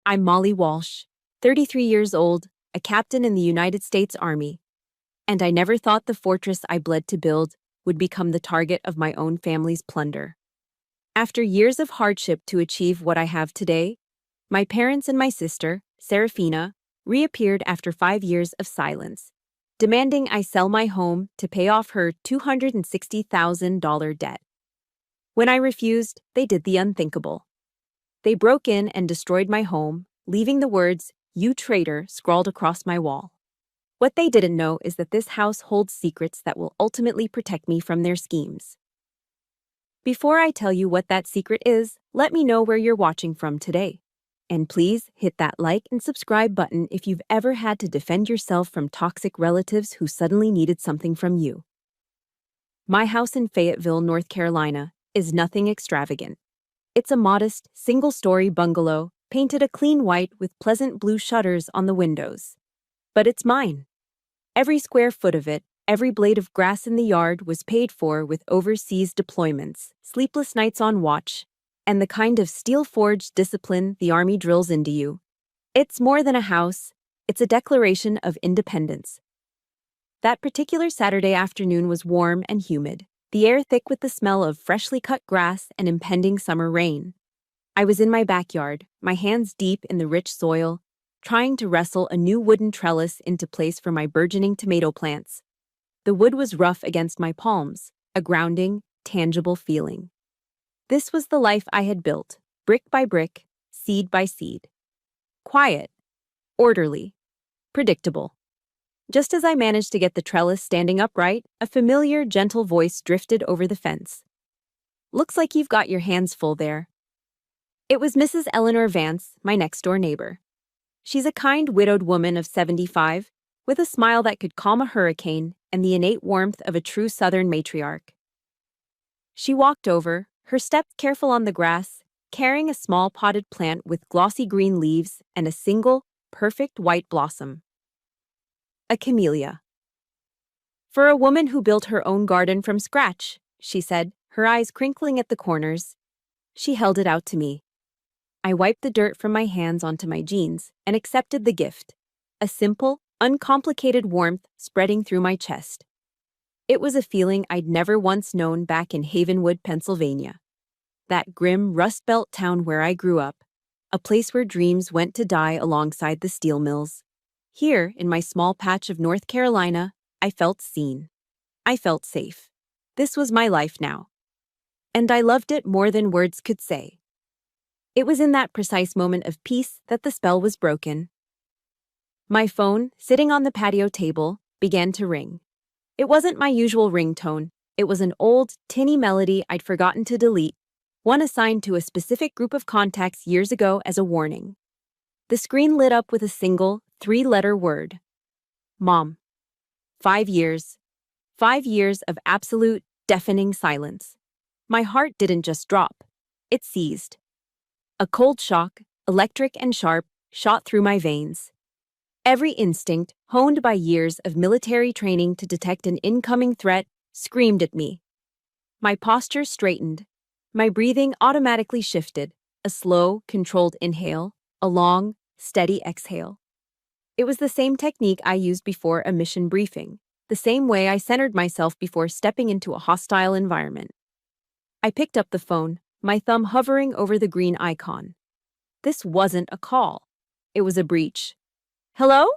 I'm Molly Walsh, 33 years old, a captain in the United States Army, and I never thought the fortress I bled to build would become the target of my own family's plunder. After years of hardship to achieve what I have today, my parents and my sister, Serafina, reappeared after 5 years of silence, demanding I sell my home to pay off her $260,000 debt. When I refused, they did the unthinkable. They broke in and destroyed my home, leaving the words, "You traitor," scrawled across my wall. What they didn't know is that this house holds secrets that will ultimately protect me from their schemes. Before I tell you what that secret is, let me know where you're watching from today. And please hit that like and subscribe button if you've ever had to defend yourself from toxic relatives who suddenly needed something from you. My house in Fayetteville, North Carolina, is nothing extravagant. It's a modest, single-story bungalow, painted a clean white with pleasant blue shutters on the windows. But it's mine. Every square foot of it, every blade of grass in the yard was paid for with overseas deployments, sleepless nights on watch, and the kind of steel-forged discipline the Army drills into you. It's more than a house, it's a declaration of independence. That particular Saturday afternoon was warm and humid, the air thick with the smell of freshly cut grass and impending summer rain. I was in my backyard, my hands deep in the rich soil, trying to wrestle a new wooden trellis into place for my burgeoning tomato plants. The wood was rough against my palms, a grounding, tangible feeling. This was the life I had built, brick by brick, seed by seed. Quiet, orderly, predictable. Just as I managed to get the trellis standing upright, a familiar, gentle voice drifted over the fence. "Looks like you've got your hands full there." It was Mrs. Eleanor Vance, my next-door neighbor. She's a kind, widowed woman of 75, with a smile that could calm a hurricane and the innate warmth of a true Southern matriarch. She walked over, her steps careful on the grass, carrying a small potted plant with glossy green leaves and a single, perfect white blossom. A camellia. "For a woman who built her own garden from scratch," she said, her eyes crinkling at the corners. She held it out to me. I wiped the dirt from my hands onto my jeans and accepted the gift, a simple, uncomplicated warmth spreading through my chest. It was a feeling I'd never once known back in Havenwood, Pennsylvania. That grim Rust Belt town where I grew up, a place where dreams went to die alongside the steel mills. Here, in my small patch of North Carolina, I felt seen. I felt safe. This was my life now. And I loved it more than words could say. It was in that precise moment of peace that the spell was broken. My phone, sitting on the patio table, began to ring. It wasn't my usual ringtone. It was an old, tinny melody I'd forgotten to delete, one assigned to a specific group of contacts years ago as a warning. The screen lit up with a single, three-letter word. Mom. 5 years. 5 years of absolute, deafening silence. My heart didn't just drop. It seized. A cold shock, electric and sharp, shot through my veins. Every instinct, honed by years of military training to detect an incoming threat, screamed at me. My posture straightened. My breathing automatically shifted, a slow, controlled inhale, a long, steady exhale. It was the same technique I used before a mission briefing, the same way I centered myself before stepping into a hostile environment. I picked up the phone, my thumb hovering over the green icon. This wasn't a call. It was a breach. "Hello?"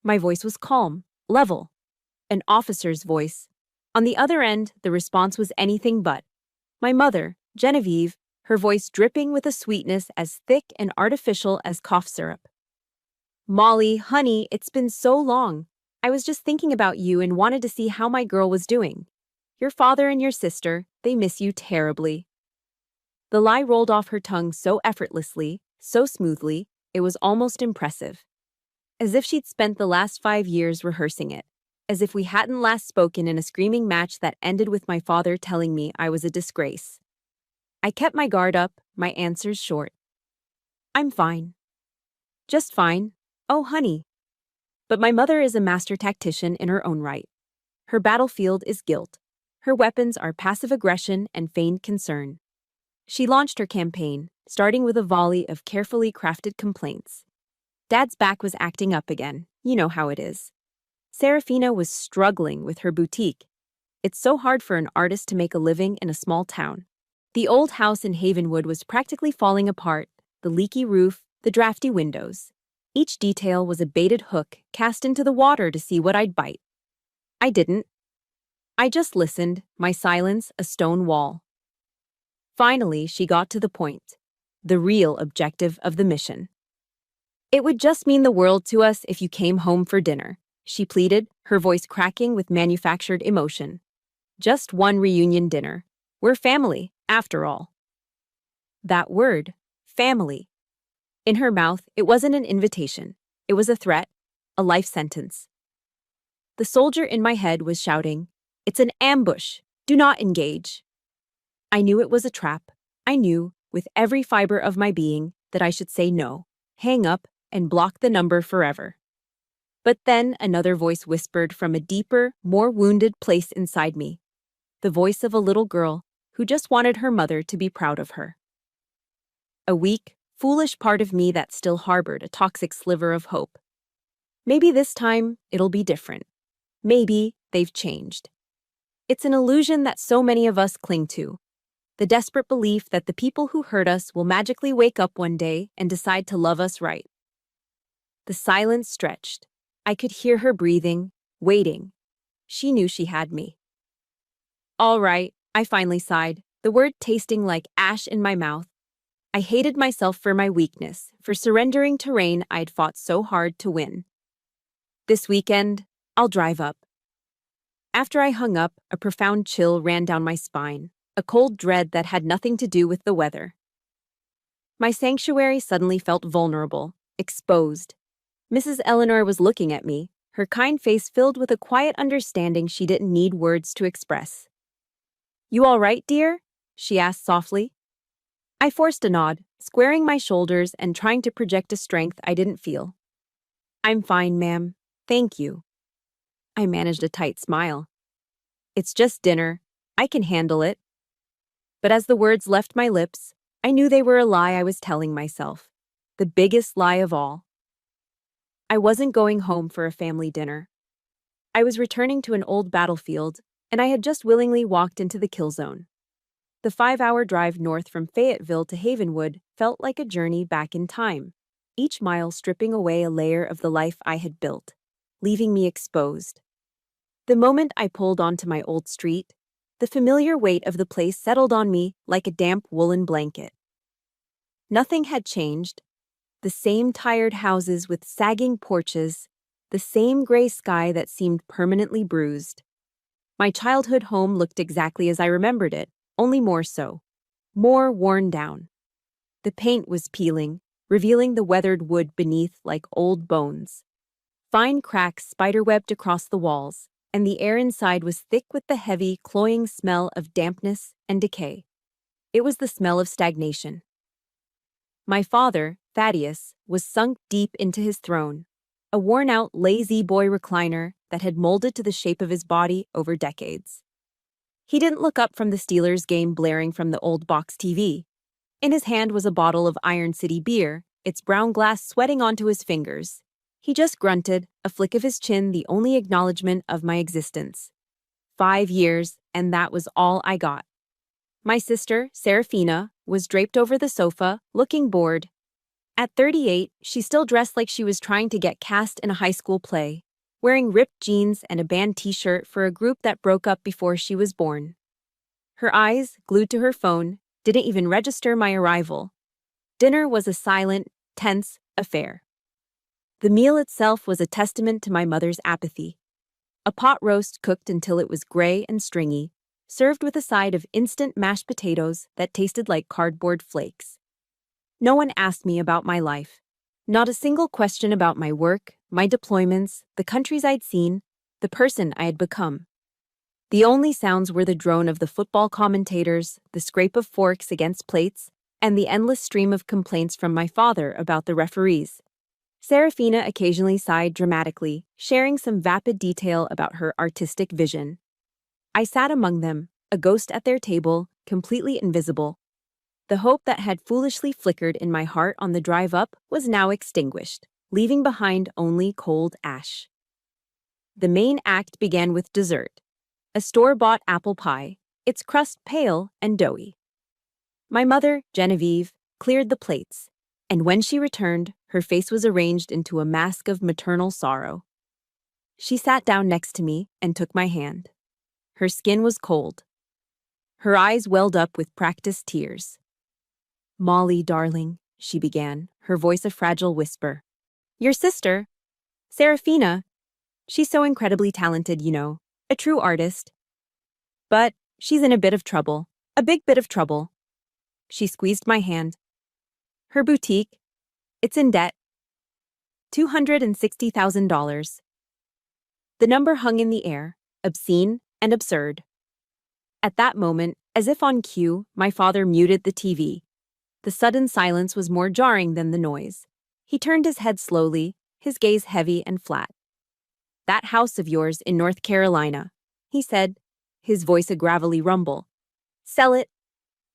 My voice was calm, level. An officer's voice. On the other end, the response was anything but. My mother, Genevieve, her voice dripping with a sweetness as thick and artificial as cough syrup. "Molly, honey, it's been so long. I was just thinking about you and wanted to see how my girl was doing. Your father and your sister, they miss you terribly." The lie rolled off her tongue so effortlessly, so smoothly, it was almost impressive. As if she'd spent the last 5 years rehearsing it. As if we hadn't last spoken in a screaming match that ended with my father telling me I was a disgrace. I kept my guard up, my answers short. "I'm fine. Just fine. Oh, honey." But my mother is a master tactician in her own right. Her battlefield is guilt. Her weapons are passive aggression and feigned concern. She launched her campaign, starting with a volley of carefully crafted complaints. Dad's back was acting up again. You know how it is. Serafina was struggling with her boutique. It's so hard for an artist to make a living in a small town. The old house in Havenwood was practically falling apart, the leaky roof, the drafty windows. Each detail was a baited hook cast into the water to see what I'd bite. I didn't. I just listened, my silence a stone wall. Finally, she got to the point, the real objective of the mission. It would just mean the world to us if you came home for dinner, she pleaded, her voice cracking with manufactured emotion. Just one reunion dinner. We're family, after all. That word, family. In her mouth, it wasn't an invitation. It was a threat, a life sentence. The soldier in my head was shouting, "It's an ambush. Do not engage." I knew it was a trap. I knew, with every fiber of my being, that I should say no, hang up, and block the number forever. But then another voice whispered from a deeper, more wounded place inside me. The voice of a little girl who just wanted her mother to be proud of her. A weak, foolish part of me that still harbored a toxic sliver of hope. Maybe this time it'll be different. Maybe they've changed. It's an illusion that so many of us cling to. The desperate belief that the people who hurt us will magically wake up one day and decide to love us right. The silence stretched. I could hear her breathing, waiting. She knew she had me. All right, I finally sighed, the word tasting like ash in my mouth. I hated myself for my weakness, for surrendering terrain I'd fought so hard to win. This weekend, I'll drive up. After I hung up, a profound chill ran down my spine, a cold dread that had nothing to do with the weather. My sanctuary suddenly felt vulnerable, exposed. Mrs. Eleanor was looking at me, her kind face filled with a quiet understanding she didn't need words to express. "You all right, dear?" she asked softly. I forced a nod, squaring my shoulders and trying to project a strength I didn't feel. "I'm fine, ma'am. Thank you." I managed a tight smile. "It's just dinner. I can handle it." But as the words left my lips, I knew they were a lie I was telling myself. The biggest lie of all. I wasn't going home for a family dinner. I was returning to an old battlefield, and I had just willingly walked into the kill zone. The 5-hour drive north from Fayetteville to Havenwood felt like a journey back in time, each mile stripping away a layer of the life I had built, leaving me exposed. The moment I pulled onto my old street, the familiar weight of the place settled on me like a damp woolen blanket. Nothing had changed. The same tired houses with sagging porches, the same gray sky that seemed permanently bruised. My childhood home looked exactly as I remembered it, only more so. More worn down. The paint was peeling, revealing the weathered wood beneath like old bones. Fine cracks spiderwebbed across the walls, and the air inside was thick with the heavy, cloying smell of dampness and decay. It was the smell of stagnation. My father, Thaddeus, was sunk deep into his throne, a worn-out lazy boy recliner that had molded to the shape of his body over decades. He didn't look up from the Steelers game blaring from the old box TV. In his hand was a bottle of Iron City beer, its brown glass sweating onto his fingers. He just grunted, a flick of his chin the only acknowledgement of my existence. 5 years, and that was all I got. My sister, Serafina, was draped over the sofa, looking bored. At 38, she still dressed like she was trying to get cast in a high school play, wearing ripped jeans and a band t-shirt for a group that broke up before she was born. Her eyes, glued to her phone, didn't even register my arrival. Dinner was a silent, tense affair. The meal itself was a testament to my mother's apathy. A pot roast cooked until it was gray and stringy, served with a side of instant mashed potatoes that tasted like cardboard flakes. No one asked me about my life. Not a single question about my work, my deployments, the countries I'd seen, the person I had become. The only sounds were the drone of the football commentators, the scrape of forks against plates, and the endless stream of complaints from my father about the referees. Serafina occasionally sighed dramatically, sharing some vapid detail about her artistic vision. I sat among them, a ghost at their table, completely invisible. The hope that had foolishly flickered in my heart on the drive up was now extinguished, leaving behind only cold ash. The main act began with dessert, a store-bought apple pie, its crust pale and doughy. My mother, Genevieve, cleared the plates, and when she returned, her face was arranged into a mask of maternal sorrow. She sat down next to me and took my hand. Her skin was cold. Her eyes welled up with practiced tears. "Molly, darling," she began, her voice a fragile whisper. "Your sister, Serafina, she's so incredibly talented, you know, a true artist. But she's in a bit of trouble, a big bit of trouble." She squeezed my hand. "Her boutique, it's in debt. $260,000. The number hung in the air, obscene and absurd. At that moment, as if on cue, my father muted the TV. The sudden silence was more jarring than the noise. He turned his head slowly, his gaze heavy and flat. "That house of yours in North Carolina," he said, his voice a gravelly rumble. "Sell it.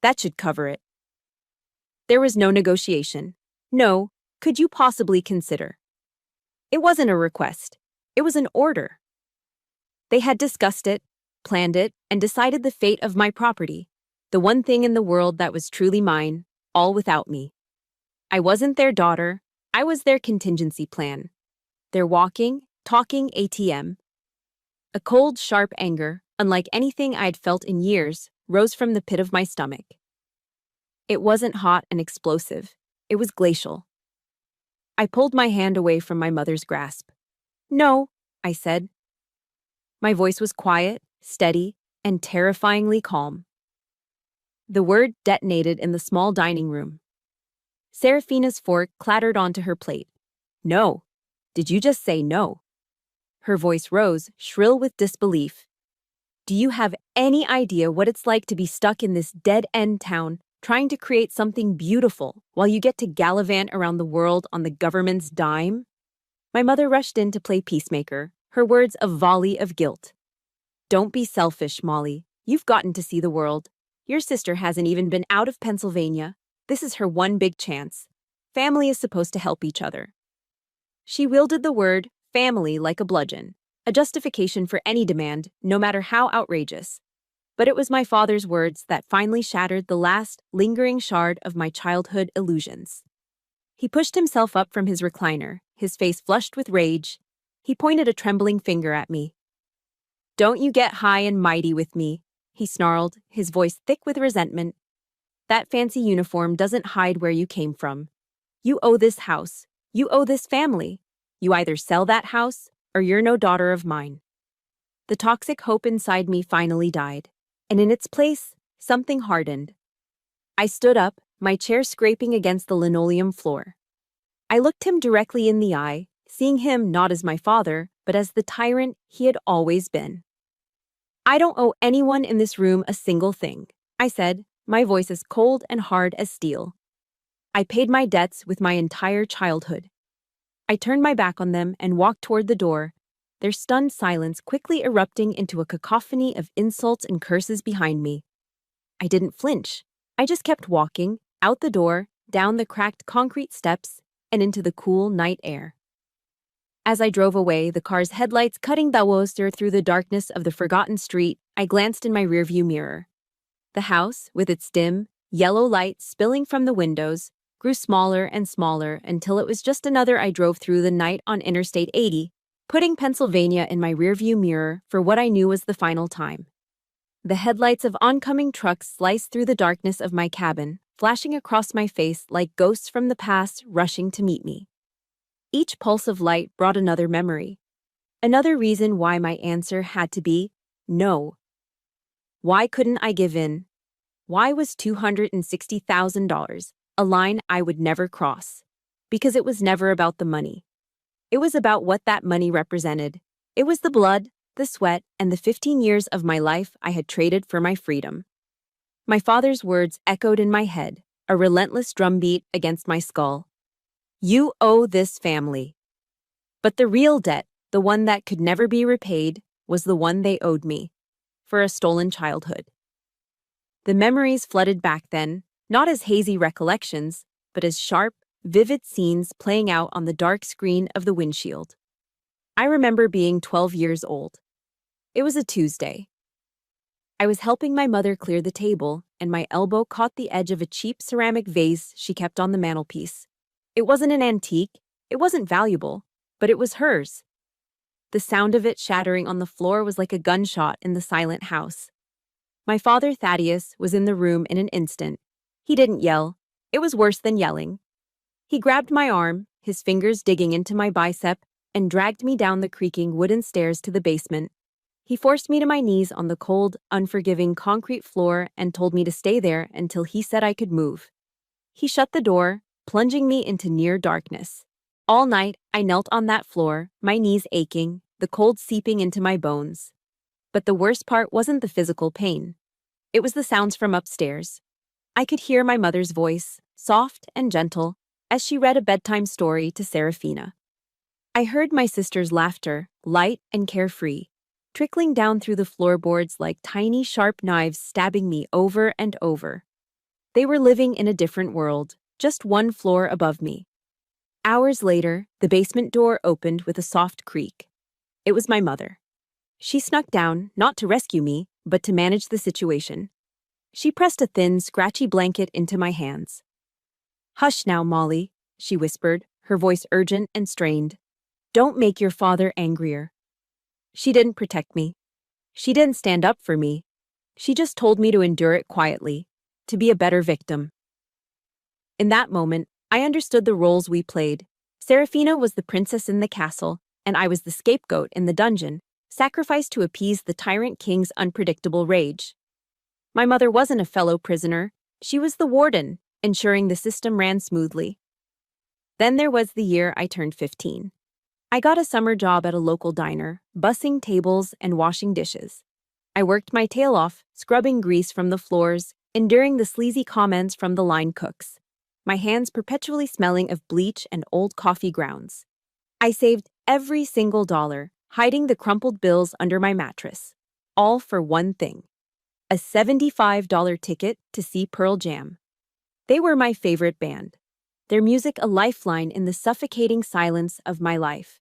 That should cover it." There was no negotiation. No, could you possibly consider? It wasn't a request. It was an order. They had discussed it, planned it, and decided the fate of my property, the one thing in the world that was truly mine, all without me. I wasn't their daughter, I was their contingency plan. Their walking, talking ATM. A cold, sharp anger, unlike anything I'd felt in years, rose from the pit of my stomach. It wasn't hot and explosive, it was glacial. I pulled my hand away from my mother's grasp. "No," I said. My voice was quiet, steady, and terrifyingly calm. The word detonated in the small dining room. Serafina's fork clattered onto her plate. "No. Did you just say no?" Her voice rose, shrill with disbelief. "Do you have any idea what it's like to be stuck in this dead-end town, trying to create something beautiful while you get to gallivant around the world on the government's dime?" My mother rushed in to play peacemaker, her words a volley of guilt. "Don't be selfish, Molly. You've gotten to see the world. Your sister hasn't even been out of Pennsylvania. This is her one big chance. Family is supposed to help each other." She wielded the word family like a bludgeon, a justification for any demand, no matter how outrageous. But it was my father's words that finally shattered the last, lingering shard of my childhood illusions. He pushed himself up from his recliner, his face flushed with rage. He pointed a trembling finger at me. "Don't you get high and mighty with me," he snarled, his voice thick with resentment. "That fancy uniform doesn't hide where you came from. You owe this house. You owe this family. You either sell that house, or you're no daughter of mine." The toxic hope inside me finally died, and in its place, something hardened. I stood up, my chair scraping against the linoleum floor. I looked him directly in the eye, seeing him not as my father, but as the tyrant he had always been. "I don't owe anyone in this room a single thing," I said, my voice as cold and hard as steel. "I paid my debts with my entire childhood." I turned my back on them and walked toward the door, their stunned silence quickly erupting into a cacophony of insults and curses behind me. I didn't flinch. I just kept walking, out the door, down the cracked concrete steps, and into the cool night air. As I drove away, the car's headlights cutting the Worcester through the darkness of the forgotten street, I glanced in my rearview mirror. The house, with its dim, yellow light spilling from the windows, grew smaller and smaller until it was just another I drove through the night on Interstate 80, putting Pennsylvania in my rearview mirror for what I knew was the final time. The headlights of oncoming trucks sliced through the darkness of my cabin, flashing across my face like ghosts from the past rushing to meet me. Each pulse of light brought another memory. Another reason why my answer had to be no. Why couldn't I give in? Why was $260,000 a line I would never cross? Because it was never about the money. It was about what that money represented. It was the blood, the sweat, and the 15 years of my life I had traded for my freedom. My father's words echoed in my head, a relentless drumbeat against my skull. "You owe this family." But the real debt, the one that could never be repaid, was the one they owed me, for a stolen childhood. The memories flooded back then, Not as hazy recollections, but as sharp, vivid scenes playing out on the dark screen of the windshield. I remember being 12 years old. It was a Tuesday. I was helping my mother clear the table, and my elbow caught the edge of a cheap ceramic vase she kept on the mantelpiece. It wasn't an antique, it wasn't valuable, but it was hers. The sound of it shattering on the floor was like a gunshot in the silent house. My father, Thaddeus, was in the room in an instant. He didn't yell. It was worse than yelling. He grabbed my arm, his fingers digging into my bicep, and dragged me down the creaking wooden stairs to the basement. He forced me to my knees on the cold, unforgiving concrete floor and told me to stay there until he said I could move. He shut the door, plunging me into near darkness. All night, I knelt on that floor, my knees aching, the cold seeping into my bones. But the worst part wasn't the physical pain. It was the sounds from upstairs. I could hear my mother's voice, soft and gentle, as she read a bedtime story to Serafina. I heard my sister's laughter, light and carefree, trickling down through the floorboards like tiny sharp knives stabbing me over and over. They were living in a different world, just one floor above me. Hours later, the basement door opened with a soft creak. It was my mother. She snuck down, not to rescue me, but to manage the situation. She pressed a thin, scratchy blanket into my hands. "Hush now, Molly," she whispered, her voice urgent and strained. "Don't make your father angrier." She didn't protect me. She didn't stand up for me. She just told me to endure it quietly, to be a better victim. In that moment, I understood the roles we played. Serafina was the princess in the castle, and I was the scapegoat in the dungeon, sacrificed to appease the tyrant king's unpredictable rage. My mother wasn't a fellow prisoner. She was the warden, ensuring the system ran smoothly. Then there was the year I turned 15. I got a summer job at a local diner, bussing tables and washing dishes. I worked my tail off, scrubbing grease from the floors, enduring the sleazy comments from the line cooks, my hands perpetually smelling of bleach and old coffee grounds. I saved every single dollar, hiding the crumpled bills under my mattress. All for one thing: a $75 ticket to see Pearl Jam. They were my favorite band, their music a lifeline in the suffocating silence of my life.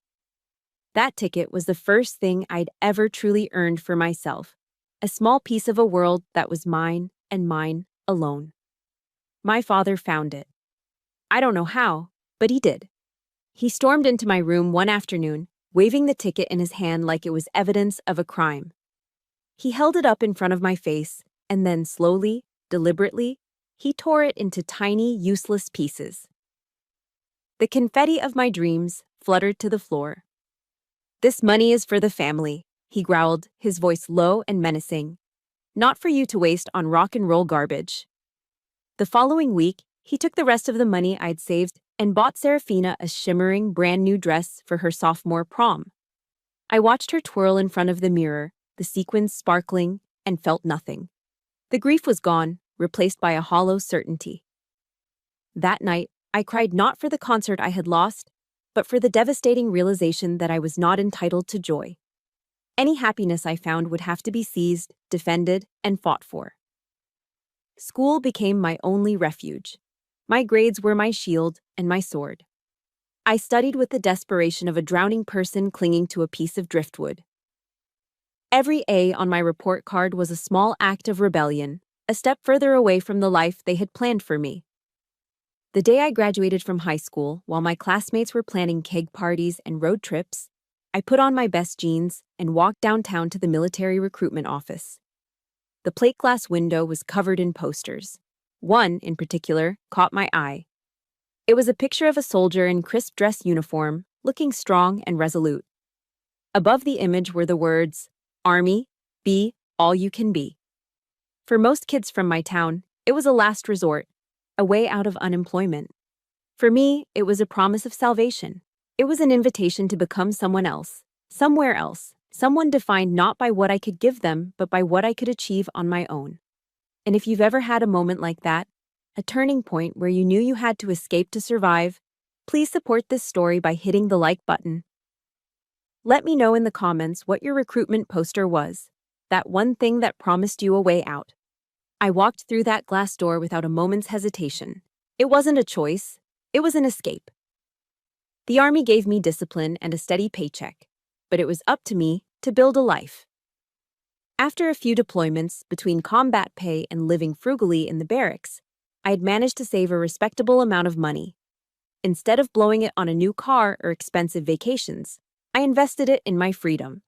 That ticket was the first thing I'd ever truly earned for myself, a small piece of a world that was mine and mine alone. My father found it. I don't know how, but he did. He stormed into my room one afternoon, waving the ticket in his hand like it was evidence of a crime. He held it up in front of my face, and then slowly, deliberately, he tore it into tiny, useless pieces. The confetti of my dreams fluttered to the floor. "This money is for the family," he growled, his voice low and menacing. "Not for you to waste on rock and roll garbage." The following week, he took the rest of the money I'd saved and bought Serafina a shimmering, brand-new dress for her sophomore prom. I watched her twirl in front of the mirror, the sequins sparkling, and felt nothing. The grief was gone, replaced by a hollow certainty. That night, I cried not for the concert I had lost, but for the devastating realization that I was not entitled to joy. Any happiness I found would have to be seized, defended, and fought for. School became my only refuge. My grades were my shield and my sword. I studied with the desperation of a drowning person clinging to a piece of driftwood. Every A on my report card was a small act of rebellion, a step further away from the life they had planned for me. The day I graduated from high school, while my classmates were planning keg parties and road trips, I put on my best jeans and walked downtown to the military recruitment office. The plate glass window was covered in posters. One, in particular, caught my eye. It was a picture of a soldier in crisp dress uniform, looking strong and resolute. Above the image were the words, "Army, be all you can be." For most kids from my town, it was a last resort, a way out of unemployment. For me, it was a promise of salvation. It was an invitation to become someone else, somewhere else, someone defined not by what I could give them, but by what I could achieve on my own. And if you've ever had a moment like that, a turning point where you knew you had to escape to survive, please support this story by hitting the like button. Let me know in the comments what your recruitment poster was, that one thing that promised you a way out. I walked through that glass door without a moment's hesitation. It wasn't a choice, it was an escape. The Army gave me discipline and a steady paycheck, but it was up to me to build a life. After a few deployments between combat pay and living frugally in the barracks, I had managed to save a respectable amount of money. Instead of blowing it on a new car or expensive vacations, I invested it in my freedom.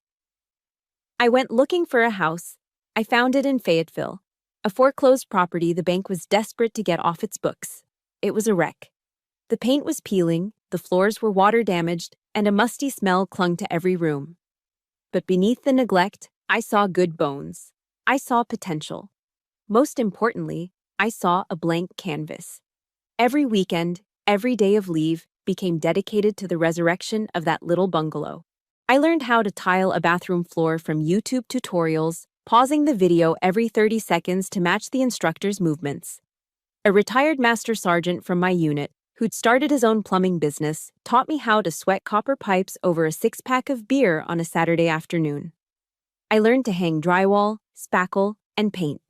I went looking for a house. I found it in Fayetteville, a foreclosed property the bank was desperate to get off its books. It was a wreck. The paint was peeling, the floors were water damaged, and a musty smell clung to every room. But beneath the neglect, I saw good bones. I saw potential. Most importantly, I saw a blank canvas. Every weekend, every day of leave became dedicated to the resurrection of that little bungalow. I learned how to tile a bathroom floor from YouTube tutorials, pausing the video every 30 seconds to match the instructor's movements. A retired master sergeant from my unit, who'd started his own plumbing business, taught me how to sweat copper pipes over a six-pack of beer on a Saturday afternoon. I learned to hang drywall, spackle, and paint.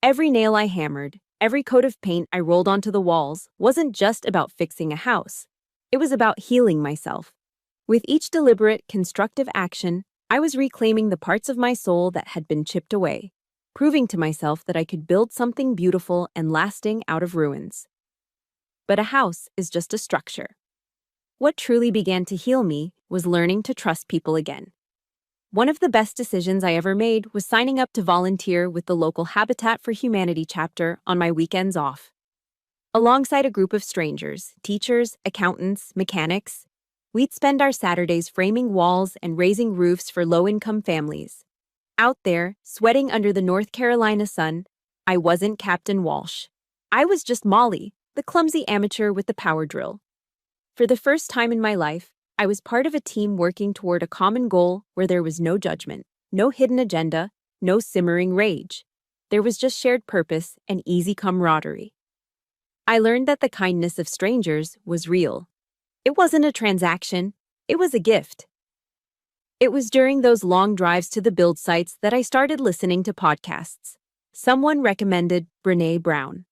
Every nail I hammered, every coat of paint I rolled onto the walls wasn't just about fixing a house. It was about healing myself. With each deliberate, constructive action, I was reclaiming the parts of my soul that had been chipped away, proving to myself that I could build something beautiful and lasting out of ruins. But a house is just a structure. What truly began to heal me was learning to trust people again. One of the best decisions I ever made was signing up to volunteer with the local Habitat for Humanity chapter on my weekends off. Alongside a group of strangers, teachers, accountants, mechanics, we'd spend our Saturdays framing walls and raising roofs for low-income families. Out there, sweating under the North Carolina sun, I wasn't Captain Walsh. I was just Molly, the clumsy amateur with the power drill. For the first time in my life, I was part of a team working toward a common goal where there was no judgment, no hidden agenda, no simmering rage. There was just shared purpose and easy camaraderie. I learned that the kindness of strangers was real. It wasn't a transaction, it was a gift. It was during those long drives to the build sites that I started listening to podcasts. Someone recommended Brené Brown.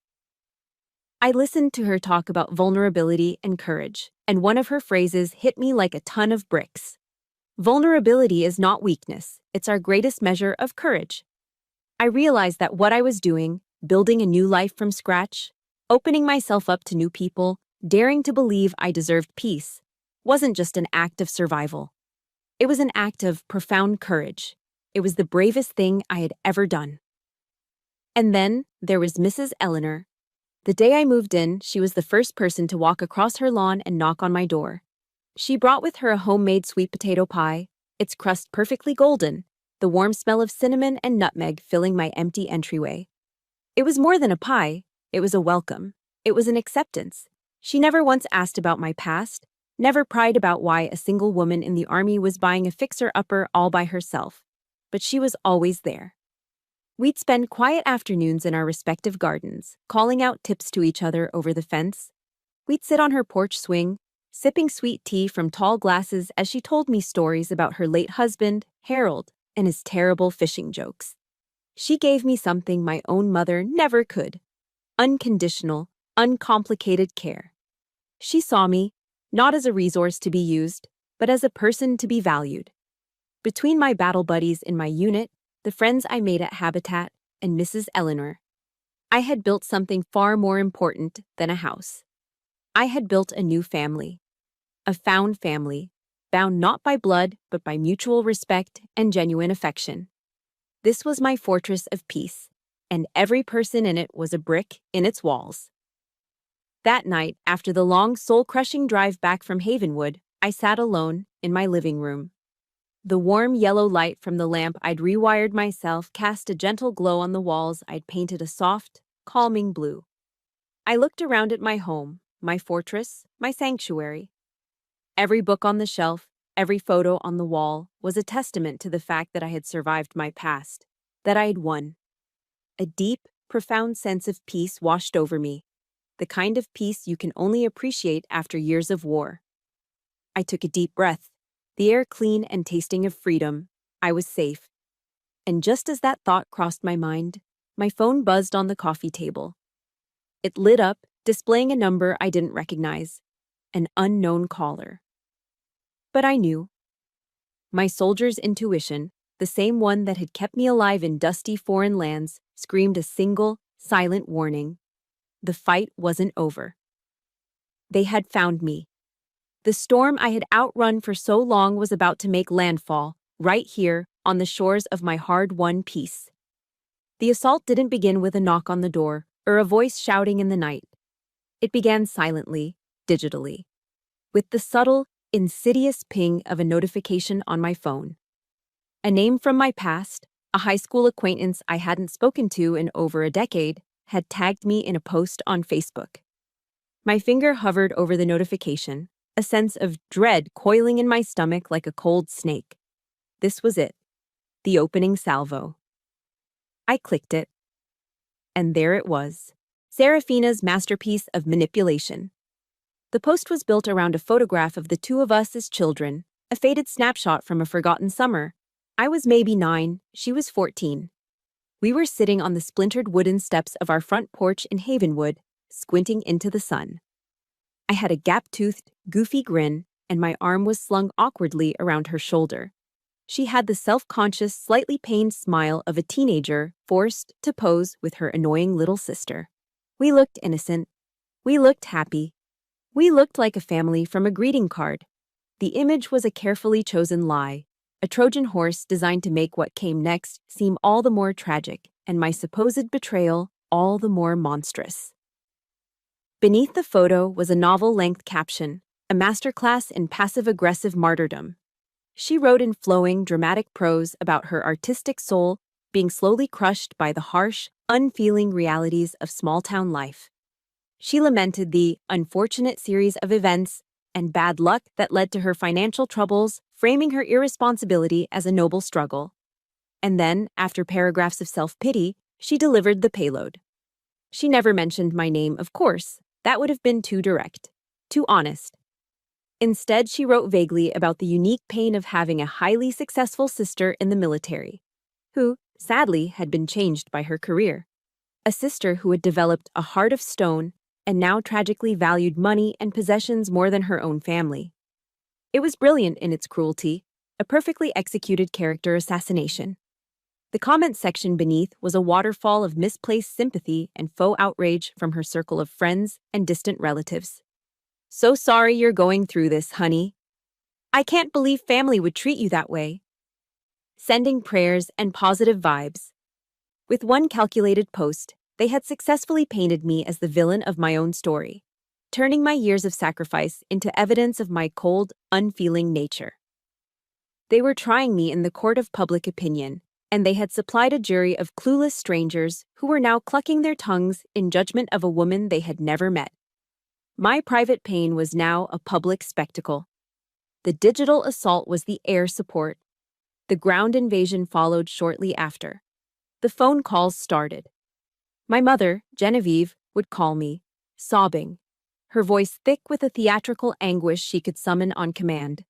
I listened to her talk about vulnerability and courage, and one of her phrases hit me like a ton of bricks. Vulnerability is not weakness, it's our greatest measure of courage. I realized that what I was doing, building a new life from scratch, opening myself up to new people, daring to believe I deserved peace, wasn't just an act of survival. It was an act of profound courage. It was the bravest thing I had ever done. And then there was Mrs. Eleanor. The day I moved in, she was the first person to walk across her lawn and knock on my door. She brought with her a homemade sweet potato pie, its crust perfectly golden, the warm smell of cinnamon and nutmeg filling my empty entryway. It was more than a pie, it was a welcome. It was an acceptance. She never once asked about my past, never pried about why a single woman in the Army was buying a fixer-upper all by herself. But she was always there. We'd spend quiet afternoons in our respective gardens, calling out tips to each other over the fence. We'd sit on her porch swing, sipping sweet tea from tall glasses as she told me stories about her late husband, Harold, and his terrible fishing jokes. She gave me something my own mother never could: unconditional, uncomplicated care. She saw me, not as a resource to be used, but as a person to be valued. Between my battle buddies in my unit, the friends I made at Habitat, and Mrs. Eleanor, I had built something far more important than a house. I had built a new family. A found family, bound not by blood, but by mutual respect and genuine affection. This was my fortress of peace, and every person in it was a brick in its walls. That night, after the long, soul-crushing drive back from Havenwood, I sat alone in my living room. The warm yellow light from the lamp I'd rewired myself cast a gentle glow on the walls I'd painted a soft, calming blue. I looked around at my home, my fortress, my sanctuary. Every book on the shelf, every photo on the wall was a testament to the fact that I had survived my past, that I had won. A deep, profound sense of peace washed over me, the kind of peace you can only appreciate after years of war. I took a deep breath. The air clean and tasting of freedom. I was safe. And just as that thought crossed my mind, My phone buzzed on the coffee table. It lit up, displaying a number I didn't recognize, an unknown caller. But I knew. My soldier's intuition, the same one that had kept me alive in dusty foreign lands, screamed a single, silent warning. The fight wasn't over. They had found me. The storm I had outrun for so long was about to make landfall, right here, on the shores of my hard-won peace. The assault didn't begin with a knock on the door or a voice shouting in the night. It began silently, digitally, with the subtle, insidious ping of a notification on my phone. A name from my past, a high school acquaintance I hadn't spoken to in over a decade, had tagged me in a post on Facebook. My finger hovered over the notification, a sense of dread coiling in my stomach like a cold snake. This was it, the opening salvo. I clicked it. And there it was, Serafina's masterpiece of manipulation. The post was built around a photograph of the two of us as children, a faded snapshot from a forgotten summer. I was maybe 9, she was 14. We were sitting on the splintered wooden steps of our front porch in Havenwood, squinting into the sun. I had a gap-toothed, goofy grin, and my arm was slung awkwardly around her shoulder. She had the self-conscious, slightly pained smile of a teenager forced to pose with her annoying little sister. We looked innocent. We looked happy. We looked like a family from a greeting card. The image was a carefully chosen lie, a Trojan horse designed to make what came next seem all the more tragic, and my supposed betrayal all the more monstrous. Beneath the photo was a novel-length caption, a masterclass in passive-aggressive martyrdom. She wrote in flowing, dramatic prose about her artistic soul being slowly crushed by the harsh, unfeeling realities of small-town life. She lamented the unfortunate series of events and bad luck that led to her financial troubles, framing her irresponsibility as a noble struggle. And then, after paragraphs of self-pity, she delivered the payload. She never mentioned my name, of course. That would have been too direct, too honest. Instead, she wrote vaguely about the unique pain of having a highly successful sister in the military, who, sadly, had been changed by her career. A sister who had developed a heart of stone and now tragically valued money and possessions more than her own family. It was brilliant in its cruelty, a perfectly executed character assassination. The comment section beneath was a waterfall of misplaced sympathy and faux outrage from her circle of friends and distant relatives. "So sorry you're going through this, honey. I can't believe family would treat you that way." Sending prayers and positive vibes. With one calculated post, they had successfully painted me as the villain of my own story, turning my years of sacrifice into evidence of my cold, unfeeling nature. They were trying me in the court of public opinion, and they had supplied a jury of clueless strangers who were now clucking their tongues in judgment of a woman they had never met. My private pain was now a public spectacle. The digital assault was the air support. The ground invasion followed shortly after. The phone calls started. My mother, Genevieve, would call me, sobbing, her voice thick with a theatrical anguish she could summon on command.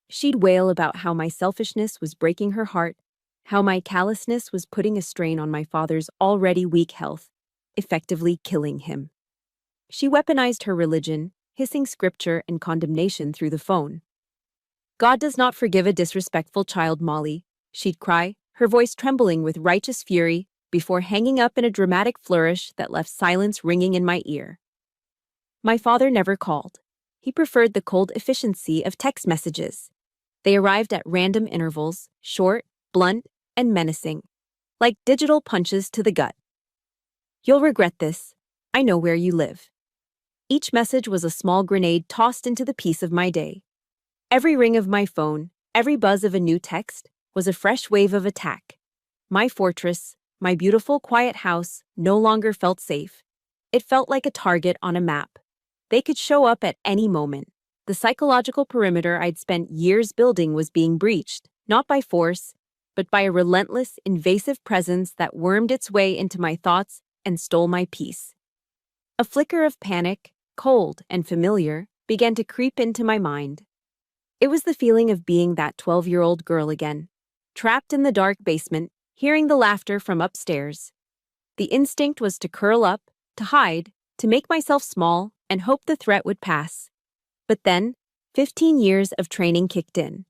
She'd wail about how my selfishness was breaking her heart, how my callousness was putting a strain on my father's already weak health, effectively killing him. She weaponized her religion, hissing scripture and condemnation through the phone. "God does not forgive a disrespectful child, Molly," she'd cry, her voice trembling with righteous fury, before hanging up in a dramatic flourish that left silence ringing in my ear. My father never called. He preferred the cold efficiency of text messages. They arrived at random intervals, short, blunt, and menacing, like digital punches to the gut. "You'll regret this. I know where you live." Each message was a small grenade tossed into the piece of my day. Every ring of my phone, every buzz of a new text, was a fresh wave of attack. My fortress, my beautiful, quiet house, no longer felt safe. It felt like a target on a map. They could show up at any moment. The psychological perimeter I'd spent years building was being breached, not by force, but by a relentless, invasive presence that wormed its way into my thoughts and stole my peace. A flicker of panic, cold and familiar, began to creep into my mind. It was the feeling of being that 12-year-old girl again, trapped in the dark basement, hearing the laughter from upstairs. The instinct was to curl up, to hide, to make myself small, and hope the threat would pass. But then, 15 years of training kicked in.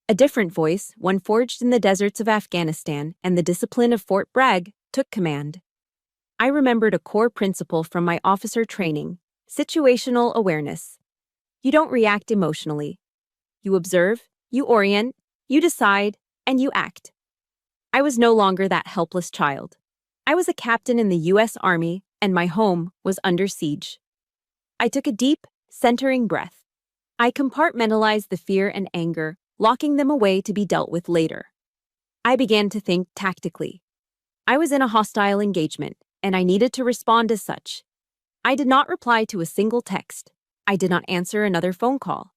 A different voice, one forged in the deserts of Afghanistan and the discipline of Fort Bragg, took command. I remembered a core principle from my officer training: situational awareness. You don't react emotionally. You observe, you orient, you decide, and you act. I was no longer that helpless child. I was a captain in the U.S. Army, and my home was under siege. I took a deep, centering breath. I compartmentalized the fear and anger, locking them away to be dealt with later. I began to think tactically. I was in a hostile engagement, and I needed to respond as such. I did not reply to a single text. I did not answer another phone call.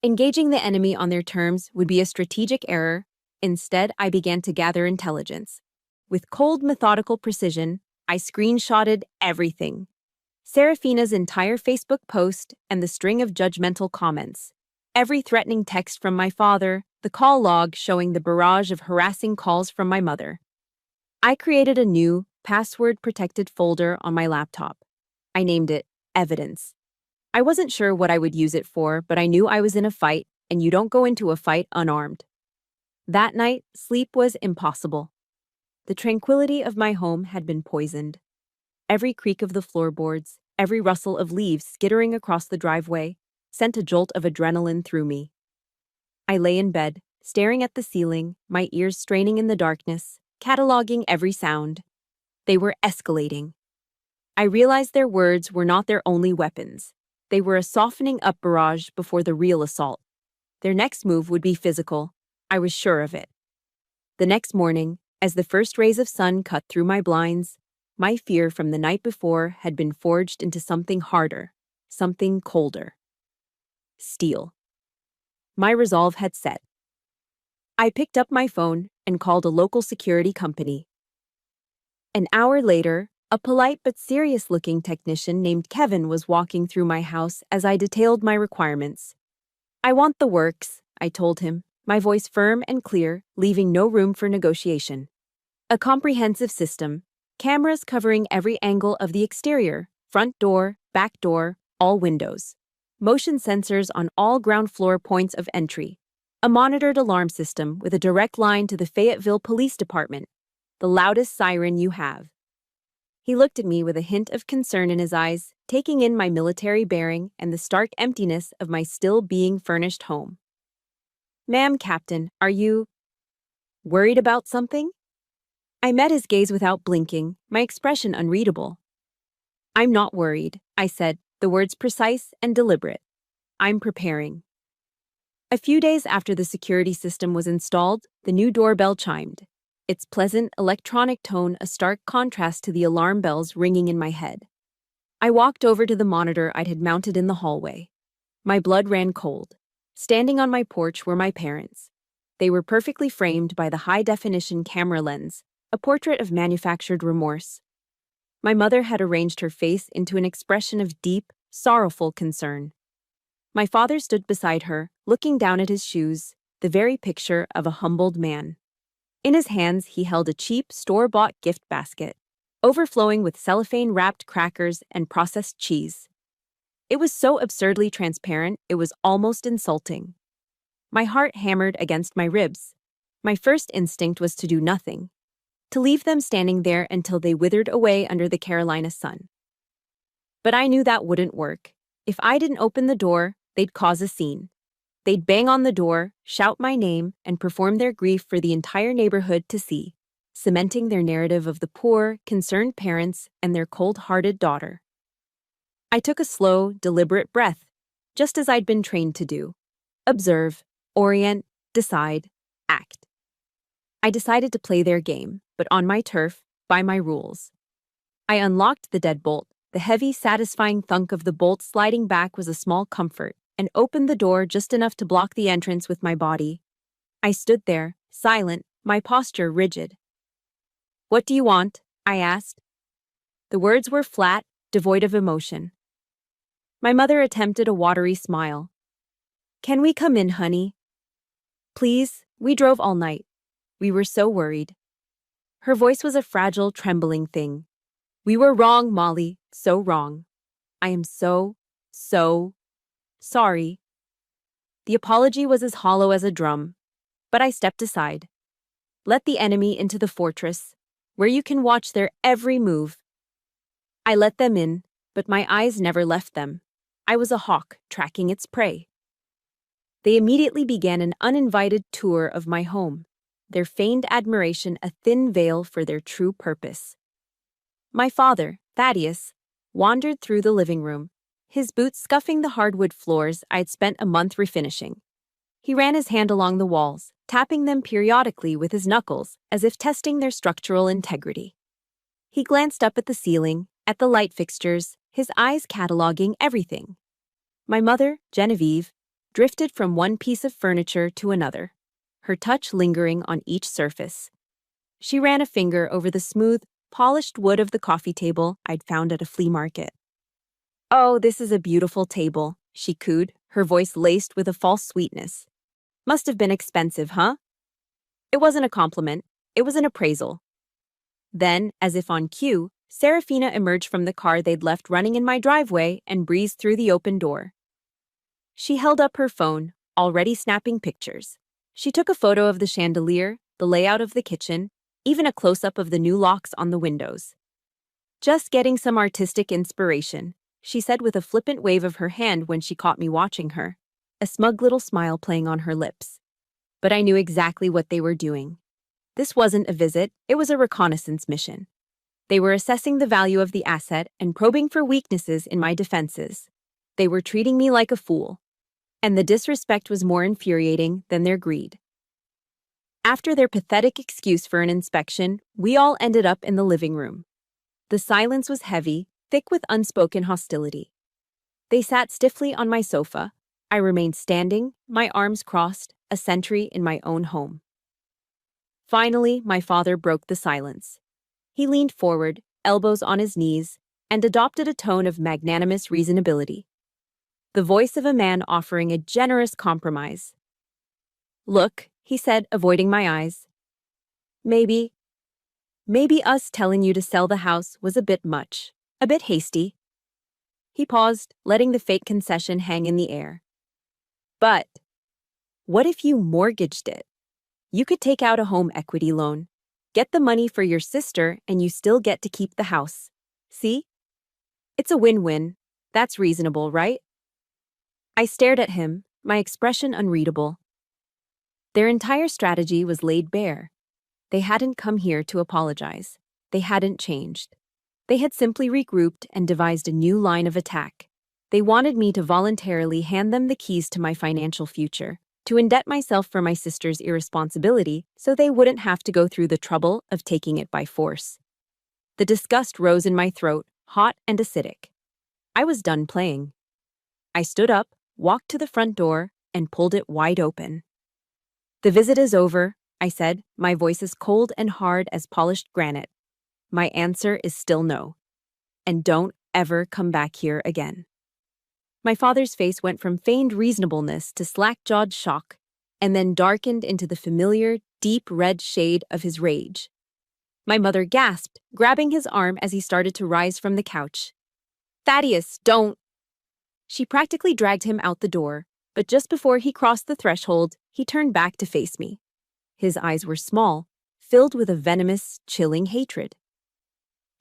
Engaging the enemy on their terms would be a strategic error. Instead, I began to gather intelligence. With cold, methodical precision, I screenshotted everything. Serafina's entire Facebook post and the string of judgmental comments. Every threatening text from my father, the call log showing the barrage of harassing calls from my mother. I created a new, password-protected folder on my laptop. I named it Evidence. I wasn't sure what I would use it for, but I knew I was in a fight, and you don't go into a fight unarmed. That night, sleep was impossible. The tranquility of my home had been poisoned. Every creak of the floorboards, every rustle of leaves skittering across the driveway, sent a jolt of adrenaline through me. I lay in bed, staring at the ceiling, my ears straining in the darkness, cataloging every sound. They were escalating. I realized their words were not their only weapons. They were a softening up barrage before the real assault. Their next move would be physical. I was sure of it. The next morning, as the first rays of sun cut through my blinds, my fear from the night before had been forged into something harder, something colder. Steel. My resolve had set. I picked up my phone and called a local security company. An hour later, a polite but serious-looking technician named Kevin was walking through my house as I detailed my requirements. "I want the works," I told him, my voice firm and clear, leaving no room for negotiation. A comprehensive system, cameras covering every angle of the exterior, front door, back door, all windows. Motion sensors on all ground floor points of entry. A monitored alarm system with a direct line to the Fayetteville Police Department. The loudest siren you have. He looked at me with a hint of concern in his eyes, taking in my military bearing and the stark emptiness of my still being furnished home. "Ma'am, Captain, are you worried about something?" I met his gaze without blinking, my expression unreadable. "I'm not worried," I said, the words precise and deliberate. "I'm preparing." A few days after the security system was installed, the new doorbell chimed. Its pleasant, electronic tone a stark contrast to the alarm bells ringing in my head. I walked over to the monitor I had mounted in the hallway. My blood ran cold. Standing on my porch were my parents. They were perfectly framed by the high-definition camera lens, a portrait of manufactured remorse. My mother had arranged her face into an expression of deep, sorrowful concern. My father stood beside her, looking down at his shoes, the very picture of a humbled man. In his hands, he held a cheap, store-bought gift basket, overflowing with cellophane-wrapped crackers and processed cheese. It was so absurdly transparent, it was almost insulting. My heart hammered against my ribs. My first instinct was to do nothing, to leave them standing there until they withered away under the Carolina sun. But I knew that wouldn't work. If I didn't open the door, they'd cause a scene. They'd bang on the door, shout my name, and perform their grief for the entire neighborhood to see, cementing their narrative of the poor, concerned parents and their cold-hearted daughter. I took a slow, deliberate breath, just as I'd been trained to do. Observe, orient, decide, act. I decided to play their game, but on my turf, by my rules. I unlocked the deadbolt. The heavy, satisfying thunk of the bolt sliding back was a small comfort, and opened the door just enough to block the entrance with my body. I stood there, silent, my posture rigid. "What do you want?" I asked. The words were flat, devoid of emotion. My mother attempted a watery smile. "Can we come in, honey?" "Please, we drove all night. We were so worried." Her voice was a fragile, trembling thing, We were wrong, Molly, so wrong. I am so sorry. The apology was as hollow as a drum, but I stepped aside. Let the enemy into the fortress, where you can watch their every move. I let them in, but my eyes never left them. I was a hawk tracking its prey. They immediately began an uninvited tour of my home, their feigned admiration a thin veil for their true purpose. My father, Thaddeus, wandered through the living room, his boots scuffing the hardwood floors I'd spent a month refinishing. He ran his hand along the walls, tapping them periodically with his knuckles as if testing their structural integrity. He glanced up at the ceiling, at the light fixtures, his eyes cataloging everything. My mother, Genevieve, drifted from one piece of furniture to another, her touch lingering on each surface. She ran a finger over the smooth, polished wood of the coffee table I'd found at a flea market. "Oh, this is a beautiful table," she cooed, her voice laced with a false sweetness. "Must have been expensive, huh?" It wasn't a compliment, it was an appraisal. Then, as if on cue, Serafina emerged from the car they'd left running in my driveway and breezed through the open door. She held up her phone, already snapping pictures. She took a photo of the chandelier, the layout of the kitchen, even a close-up of the new locks on the windows. "Just getting some artistic inspiration," she said with a flippant wave of her hand when she caught me watching her, a smug little smile playing on her lips. But I knew exactly what they were doing. This wasn't a visit, it was a reconnaissance mission. They were assessing the value of the asset and probing for weaknesses in my defenses. They were treating me like a fool. And the disrespect was more infuriating than their greed. After their pathetic excuse for an inspection, we all ended up in the living room. The silence was heavy, thick with unspoken hostility. They sat stiffly on my sofa. I remained standing, my arms crossed, a sentry in my own home. Finally, my father broke the silence. He leaned forward, elbows on his knees, and adopted a tone of magnanimous reasonability. The voice of a man offering a generous compromise. "Look," he said, avoiding my eyes. Maybe us telling you to sell the house was a bit much, a bit hasty." He paused, letting the fake concession hang in the air. "But what if you mortgaged it? You could take out a home equity loan, get the money for your sister, and you still get to keep the house. See? It's a win-win. That's reasonable, right?" I stared at him, my expression unreadable. Their entire strategy was laid bare. They hadn't come here to apologize. They hadn't changed. They had simply regrouped and devised a new line of attack. They wanted me to voluntarily hand them the keys to my financial future, to indebt myself for my sister's irresponsibility so they wouldn't have to go through the trouble of taking it by force. The disgust rose in my throat, hot and acidic. I was done playing. I stood up, walked to the front door, and pulled it wide open. "The visit is over," I said, my voice as cold and hard as polished granite. "My answer is still no. And don't ever come back here again." My father's face went from feigned reasonableness to slack-jawed shock, and then darkened into the familiar, deep red shade of his rage. My mother gasped, grabbing his arm as he started to rise from the couch. "Thaddeus, don't!" She practically dragged him out the door, but just before he crossed the threshold, he turned back to face me. His eyes were small, filled with a venomous, chilling hatred.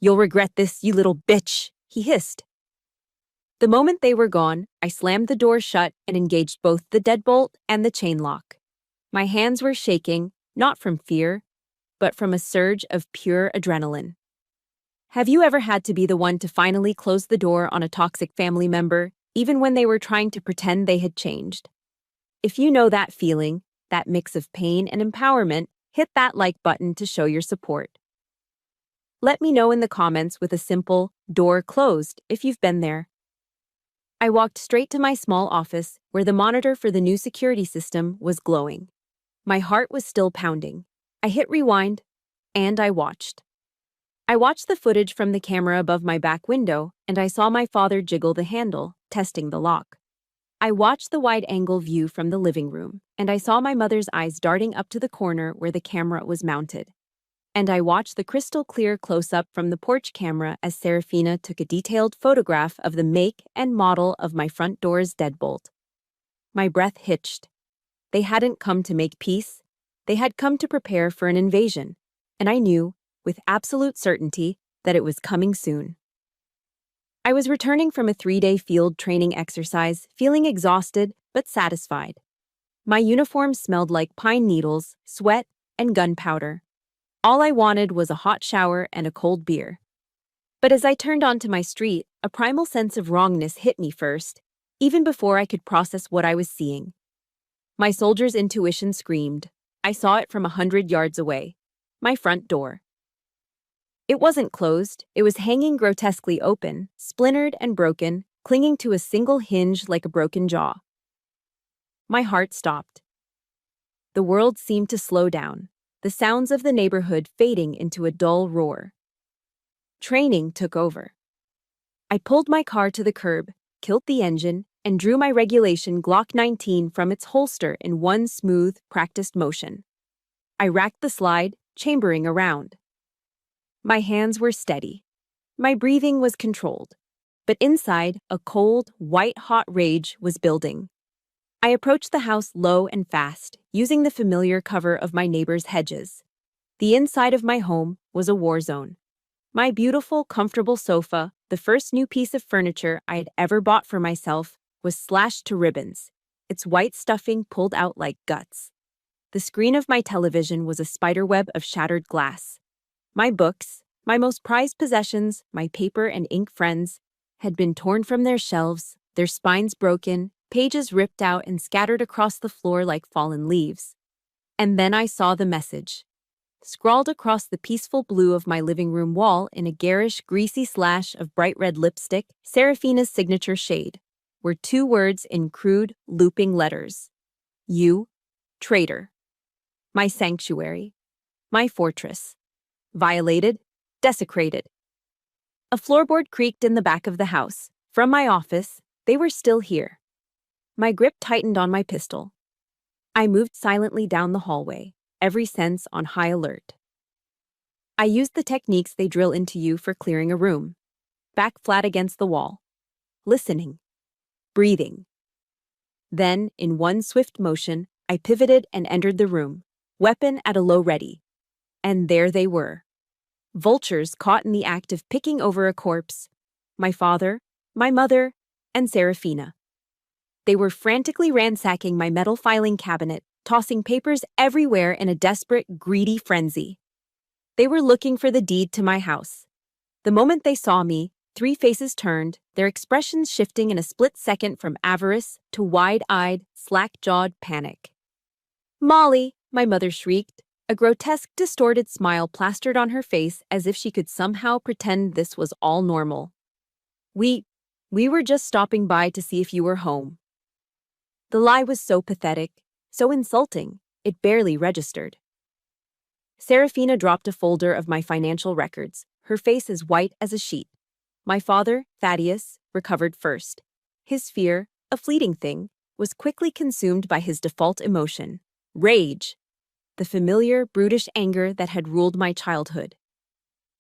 "You'll regret this, you little bitch," he hissed. The moment they were gone, I slammed the door shut and engaged both the deadbolt and the chain lock. My hands were shaking, not from fear, but from a surge of pure adrenaline. Have you ever had to be the one to finally close the door on a toxic family member, even when they were trying to pretend they had changed? If you know that feeling, that mix of pain and empowerment, hit that like button to show your support. Let me know in the comments with a simple "door closed" if you've been there. I walked straight to my small office where the monitor for the new security system was glowing. My heart was still pounding. I hit rewind, and I watched. I watched the footage from the camera above my back window, and I saw my father jiggle the handle, testing the lock. I watched the wide-angle view from the living room, and I saw my mother's eyes darting up to the corner where the camera was mounted. and I watched the crystal clear close-up from the porch camera as Serafina took a detailed photograph of the make and model of my front door's deadbolt. My breath hitched. They hadn't come to make peace. They had come to prepare for an invasion, and I knew, with absolute certainty, that it was coming soon. I was returning from a 3-day field training exercise, feeling exhausted but satisfied. My uniform smelled like pine needles, sweat, and gunpowder. All I wanted was a hot shower and a cold beer. But as I turned onto my street, a primal sense of wrongness hit me first, even before I could process what I was seeing. My soldier's intuition screamed. I saw it from 100 yards away. My front door. It wasn't closed, it was hanging grotesquely open, splintered and broken, clinging to a single hinge like a broken jaw. My heart stopped. The world seemed to slow down, the sounds of the neighborhood fading into a dull roar. Training took over. I pulled my car to the curb, killed the engine, and drew my regulation Glock 19 from its holster in one smooth, practiced motion. I racked the slide, chambering around. My hands were steady. My breathing was controlled. But inside, a cold, white-hot rage was building. I approached the house low and fast, using the familiar cover of my neighbor's hedges. The inside of my home was a war zone. My beautiful, comfortable sofa, the first new piece of furniture I had ever bought for myself, was slashed to ribbons, its white stuffing pulled out like guts. The screen of my television was a spiderweb of shattered glass. My books, my most prized possessions, my paper and ink friends, had been torn from their shelves, their spines broken, pages ripped out and scattered across the floor like fallen leaves. And then I saw the message. Scrawled across the peaceful blue of my living room wall in a garish, greasy slash of bright red lipstick, Serafina's signature shade, were 2 words in crude, looping letters. You, traitor. My sanctuary. My fortress. Violated, desecrated. A floorboard creaked in the back of the house. From my office, they were still here. My grip tightened on my pistol. I moved silently down the hallway, every sense on high alert. I used the techniques they drill into you for clearing a room. Back flat against the wall. Listening. Breathing. Then, in one swift motion, I pivoted and entered the room, weapon at a low ready. And there they were. Vultures caught in the act of picking over a corpse. My father, my mother, and Serafina. They were frantically ransacking my metal filing cabinet, tossing papers everywhere in a desperate, greedy frenzy. They were looking for the deed to my house. The moment they saw me, 3 faces turned, their expressions shifting in a split second from avarice to wide-eyed, slack-jawed panic. "Molly!" my mother shrieked, a grotesque, distorted smile plastered on her face as if she could somehow pretend this was all normal. We were just stopping by to see if you were home." The lie was so pathetic, so insulting, it barely registered. Serafina dropped a folder of my financial records, her face as white as a sheet. My father, Thaddeus, recovered first. His fear, a fleeting thing, was quickly consumed by his default emotion, rage, the familiar, brutish anger that had ruled my childhood.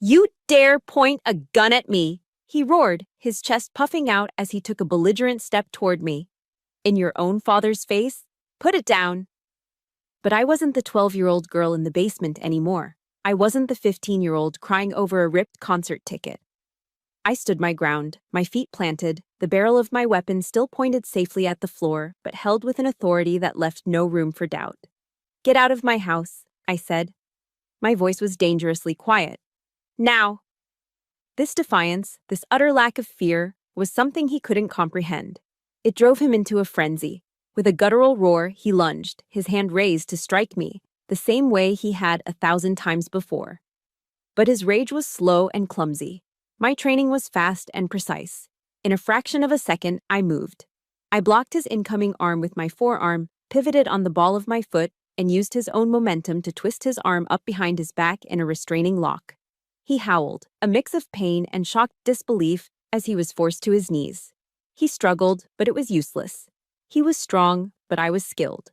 "You dare point a gun at me!" he roared, his chest puffing out as he took a belligerent step toward me. "In your own father's face? Put it down." But I wasn't the 12-year-old girl in the basement anymore. I wasn't the 15-year-old crying over a ripped concert ticket. I stood my ground, my feet planted, the barrel of my weapon still pointed safely at the floor, but held with an authority that left no room for doubt. "Get out of my house," I said. My voice was dangerously quiet. "Now!" This defiance, this utter lack of fear, was something he couldn't comprehend. It drove him into a frenzy. With a guttural roar, he lunged, his hand raised to strike me, the same way he had 1,000 times before. But his rage was slow and clumsy. My training was fast and precise. In a fraction of a second, I moved. I blocked his incoming arm with my forearm, pivoted on the ball of my foot, and used his own momentum to twist his arm up behind his back in a restraining lock. He howled, a mix of pain and shocked disbelief as he was forced to his knees. He struggled, but it was useless. He was strong, but I was skilled.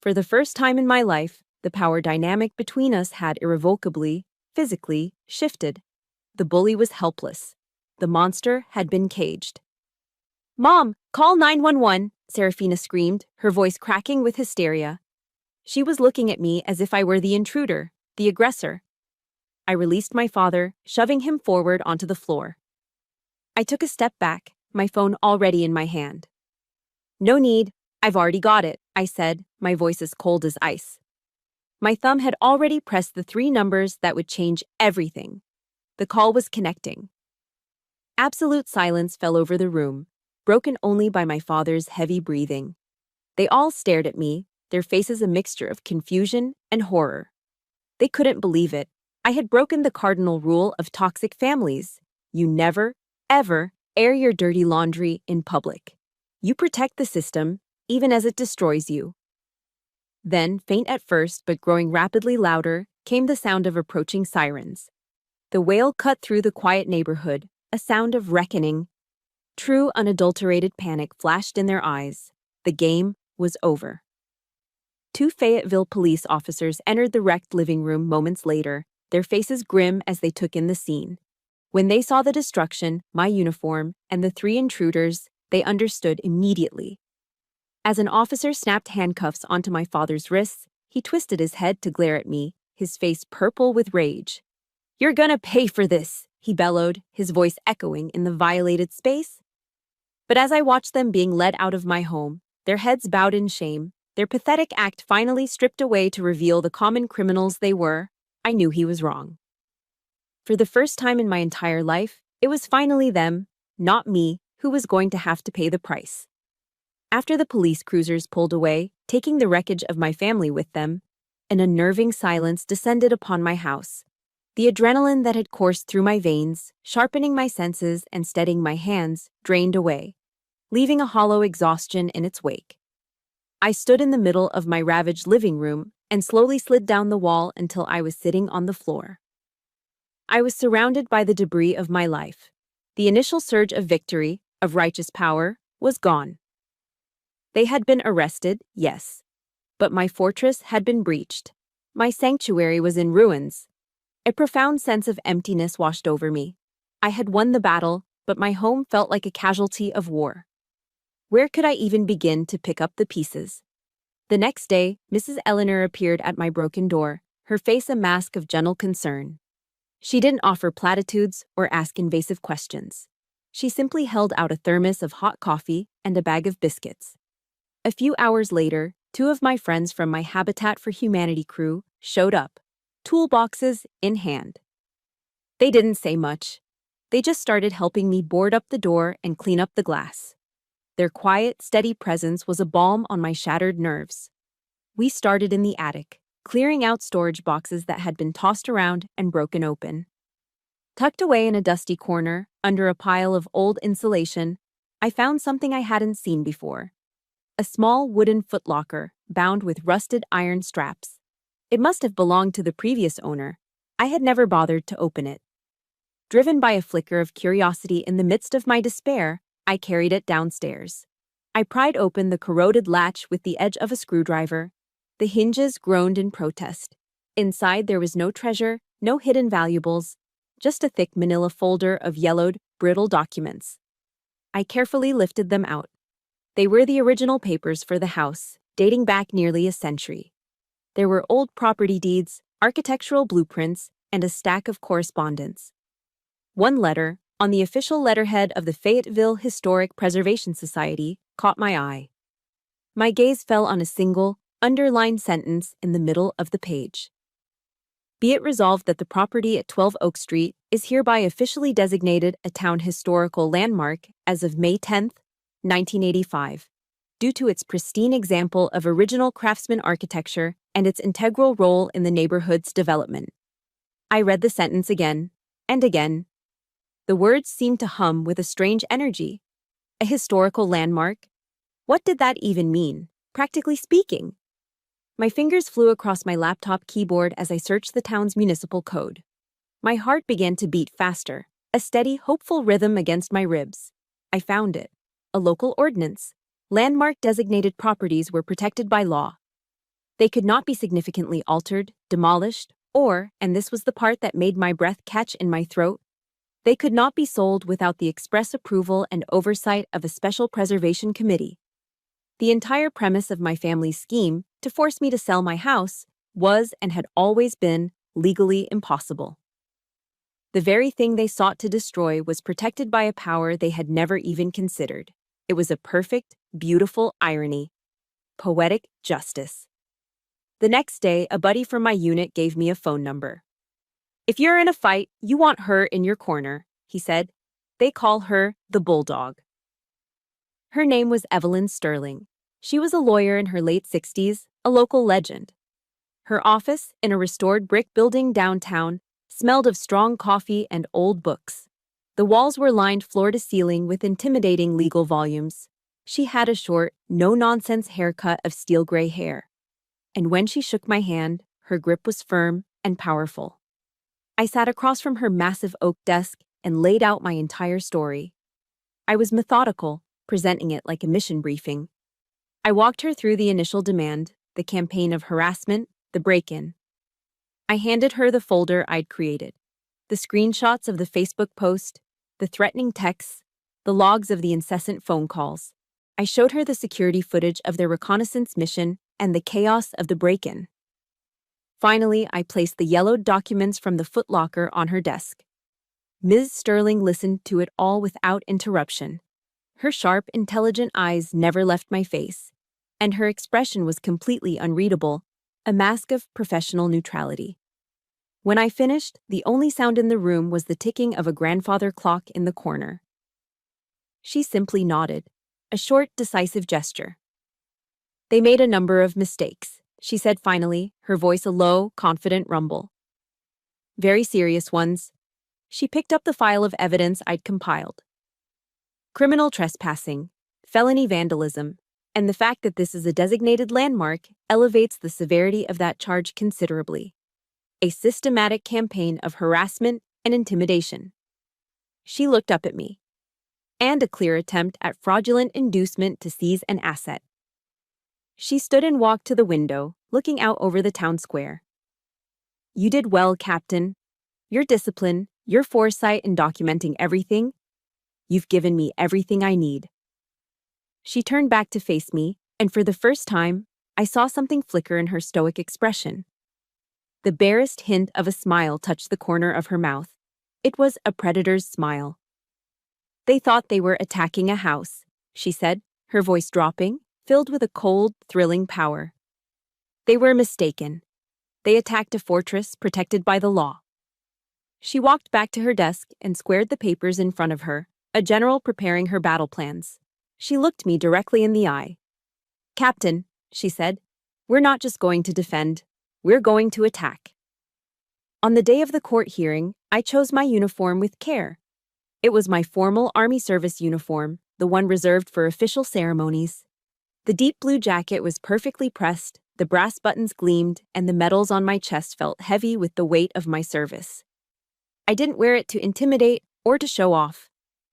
For the first time in my life, The power dynamic between us had irrevocably, physically, shifted. The bully was helpless. The monster had been caged. "Mom, call 911!" Serafina screamed, her voice cracking with hysteria. She was looking at me as if I were the intruder, the aggressor. I released my father, shoving him forward onto the floor. I took a step back, my phone already in my hand. "No need, I've already got it," I said, my voice as cold as ice. My thumb had already pressed the 3 numbers that would change everything. The call was connecting. Absolute silence fell over the room, broken only by my father's heavy breathing. They all stared at me, their faces a mixture of confusion and horror. They couldn't believe it. I had broken the cardinal rule of toxic families. You never, ever air your dirty laundry in public. You protect the system, even as it destroys you. Then, faint at first but growing rapidly louder, came the sound of approaching sirens. The wail cut through the quiet neighborhood, a sound of reckoning. True, unadulterated panic flashed in their eyes. The game was over. 2 Fayetteville police officers entered the wrecked living room moments later, their faces grim as they took in the scene. When they saw the destruction, my uniform, and the 3 intruders, they understood immediately. As an officer snapped handcuffs onto my father's wrists, he twisted his head to glare at me, his face purple with rage. "You're gonna pay for this," he bellowed, his voice echoing in the violated space. But as I watched them being led out of my home, their heads bowed in shame, their pathetic act finally stripped away to reveal the common criminals they were, I knew he was wrong. For the first time in my entire life, it was finally them, not me, who was going to have to pay the price. After the police cruisers pulled away, taking the wreckage of my family with them, an unnerving silence descended upon my house. The adrenaline that had coursed through my veins, sharpening my senses and steadying my hands, drained away, leaving a hollow exhaustion in its wake. I stood in the middle of my ravaged living room and slowly slid down the wall until I was sitting on the floor. I was surrounded by the debris of my life. The initial surge of victory, of righteous power, was gone. They had been arrested, yes, but my fortress had been breached. My sanctuary was in ruins. A profound sense of emptiness washed over me. I had won the battle, but my home felt like a casualty of war. Where could I even begin to pick up the pieces? The next day, Mrs. Eleanor appeared at my broken door, her face a mask of gentle concern. She didn't offer platitudes or ask invasive questions. She simply held out a thermos of hot coffee and a bag of biscuits. A few hours later, 2 of my friends from my Habitat for Humanity crew showed up, toolboxes in hand. They didn't say much. They just started helping me board up the door and clean up the glass. Their quiet, steady presence was a balm on my shattered nerves. We started in the attic, clearing out storage boxes that had been tossed around and broken open. Tucked away in a dusty corner, under a pile of old insulation, I found something I hadn't seen before. A small wooden footlocker, bound with rusted iron straps. It must have belonged to the previous owner. I had never bothered to open it. Driven by a flicker of curiosity in the midst of my despair, I carried it downstairs. I pried open the corroded latch with the edge of a screwdriver. The hinges groaned in protest. Inside there was no treasure, no hidden valuables, just a thick manila folder of yellowed, brittle documents. I carefully lifted them out. They were the original papers for the house, dating back nearly a century. There were old property deeds, architectural blueprints, and a stack of correspondence. One letter, on the official letterhead of the Fayetteville Historic Preservation Society, caught my eye. My gaze fell on a single, underlined sentence in the middle of the page. Be it resolved that the property at 12 Oak Street is hereby officially designated a town historical landmark as of May 10, 1985, due to its pristine example of original craftsman architecture and its integral role in the neighborhood's development. I read the sentence again and again. The words seemed to hum with a strange energy. A historical landmark? What did that even mean, practically speaking? My fingers flew across my laptop keyboard as I searched the town's municipal code. My heart began to beat faster, a steady, hopeful rhythm against my ribs. I found it. A local ordinance. Landmark designated properties were protected by law. They could not be significantly altered, demolished, or, and this was the part that made my breath catch in my throat, they could not be sold without the express approval and oversight of a special preservation committee. The entire premise of my family's scheme to force me to sell my house was and had always been legally impossible. The very thing they sought to destroy was protected by a power they had never even considered. It was a perfect, beautiful irony. Poetic justice. The next day, a buddy from my unit gave me a phone number. "If you're in a fight, you want her in your corner," he said. "They call her the Bulldog." Her name was Evelyn Sterling. She was a lawyer in her late 60s, a local legend. Her office, in a restored brick building downtown, smelled of strong coffee and old books. The walls were lined floor to ceiling with intimidating legal volumes. She had a short, no-nonsense haircut of steel gray hair. And when she shook my hand, her grip was firm and powerful. I sat across from her massive oak desk and laid out my entire story. I was methodical, presenting it like a mission briefing. I walked her through the initial demand, the campaign of harassment, the break-in. I handed her the folder I'd created, the screenshots of the Facebook post, the threatening texts, the logs of the incessant phone calls. I showed her the security footage of their reconnaissance mission and the chaos of the break-in. Finally, I placed the yellowed documents from the footlocker on her desk. Ms. Sterling listened to it all without interruption. Her sharp, intelligent eyes never left my face, and her expression was completely unreadable, a mask of professional neutrality. When I finished, the only sound in the room was the ticking of a grandfather clock in the corner. She simply nodded, a short, decisive gesture. "They made a number of mistakes," she said finally, her voice a low, confident rumble. "Very serious ones." She picked up the file of evidence I'd compiled. Criminal trespassing, felony vandalism, and the fact that this is a designated landmark elevates the severity of that charge considerably. A systematic campaign of harassment and intimidation. She looked up at me. And a clear attempt at fraudulent inducement to seize an asset. She stood and walked to the window, looking out over the town square. "You did well, Captain. Your discipline, your foresight in documenting everything. You've given me everything I need." She turned back to face me, and for the first time, I saw something flicker in her stoic expression. The barest hint of a smile touched the corner of her mouth. It was a predator's smile. "They thought they were attacking a house," she said, her voice dropping, filled with a cold, thrilling power. "They were mistaken. They attacked a fortress protected by the law." She walked back to her desk and squared the papers in front of her, a general preparing her battle plans. She looked me directly in the eye. "Captain," she said, "we're not just going to defend, we're going to attack." On the day of the court hearing, I chose my uniform with care. It was my formal Army service uniform, the one reserved for official ceremonies. The deep blue jacket was perfectly pressed, the brass buttons gleamed, and the medals on my chest felt heavy with the weight of my service. I didn't wear it to intimidate or to show off.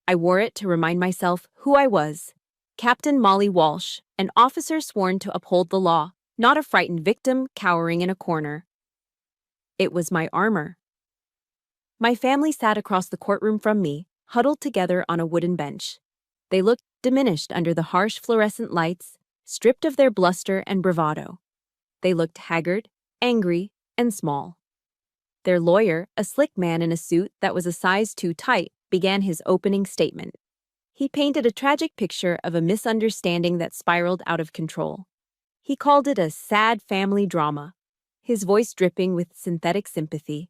I wore it to remind myself who I was. Captain Molly Walsh, an officer sworn to uphold the law, not a frightened victim cowering in a corner. It was my armor. My family sat across the courtroom from me, huddled together on a wooden bench. They looked diminished under the harsh fluorescent lights, stripped of their bluster and bravado. They looked haggard, angry, and small. Their lawyer, a slick man in a suit that was a size too tight, began his opening statement. He painted a tragic picture of a misunderstanding that spiraled out of control. He called it a sad family drama, his voice dripping with synthetic sympathy.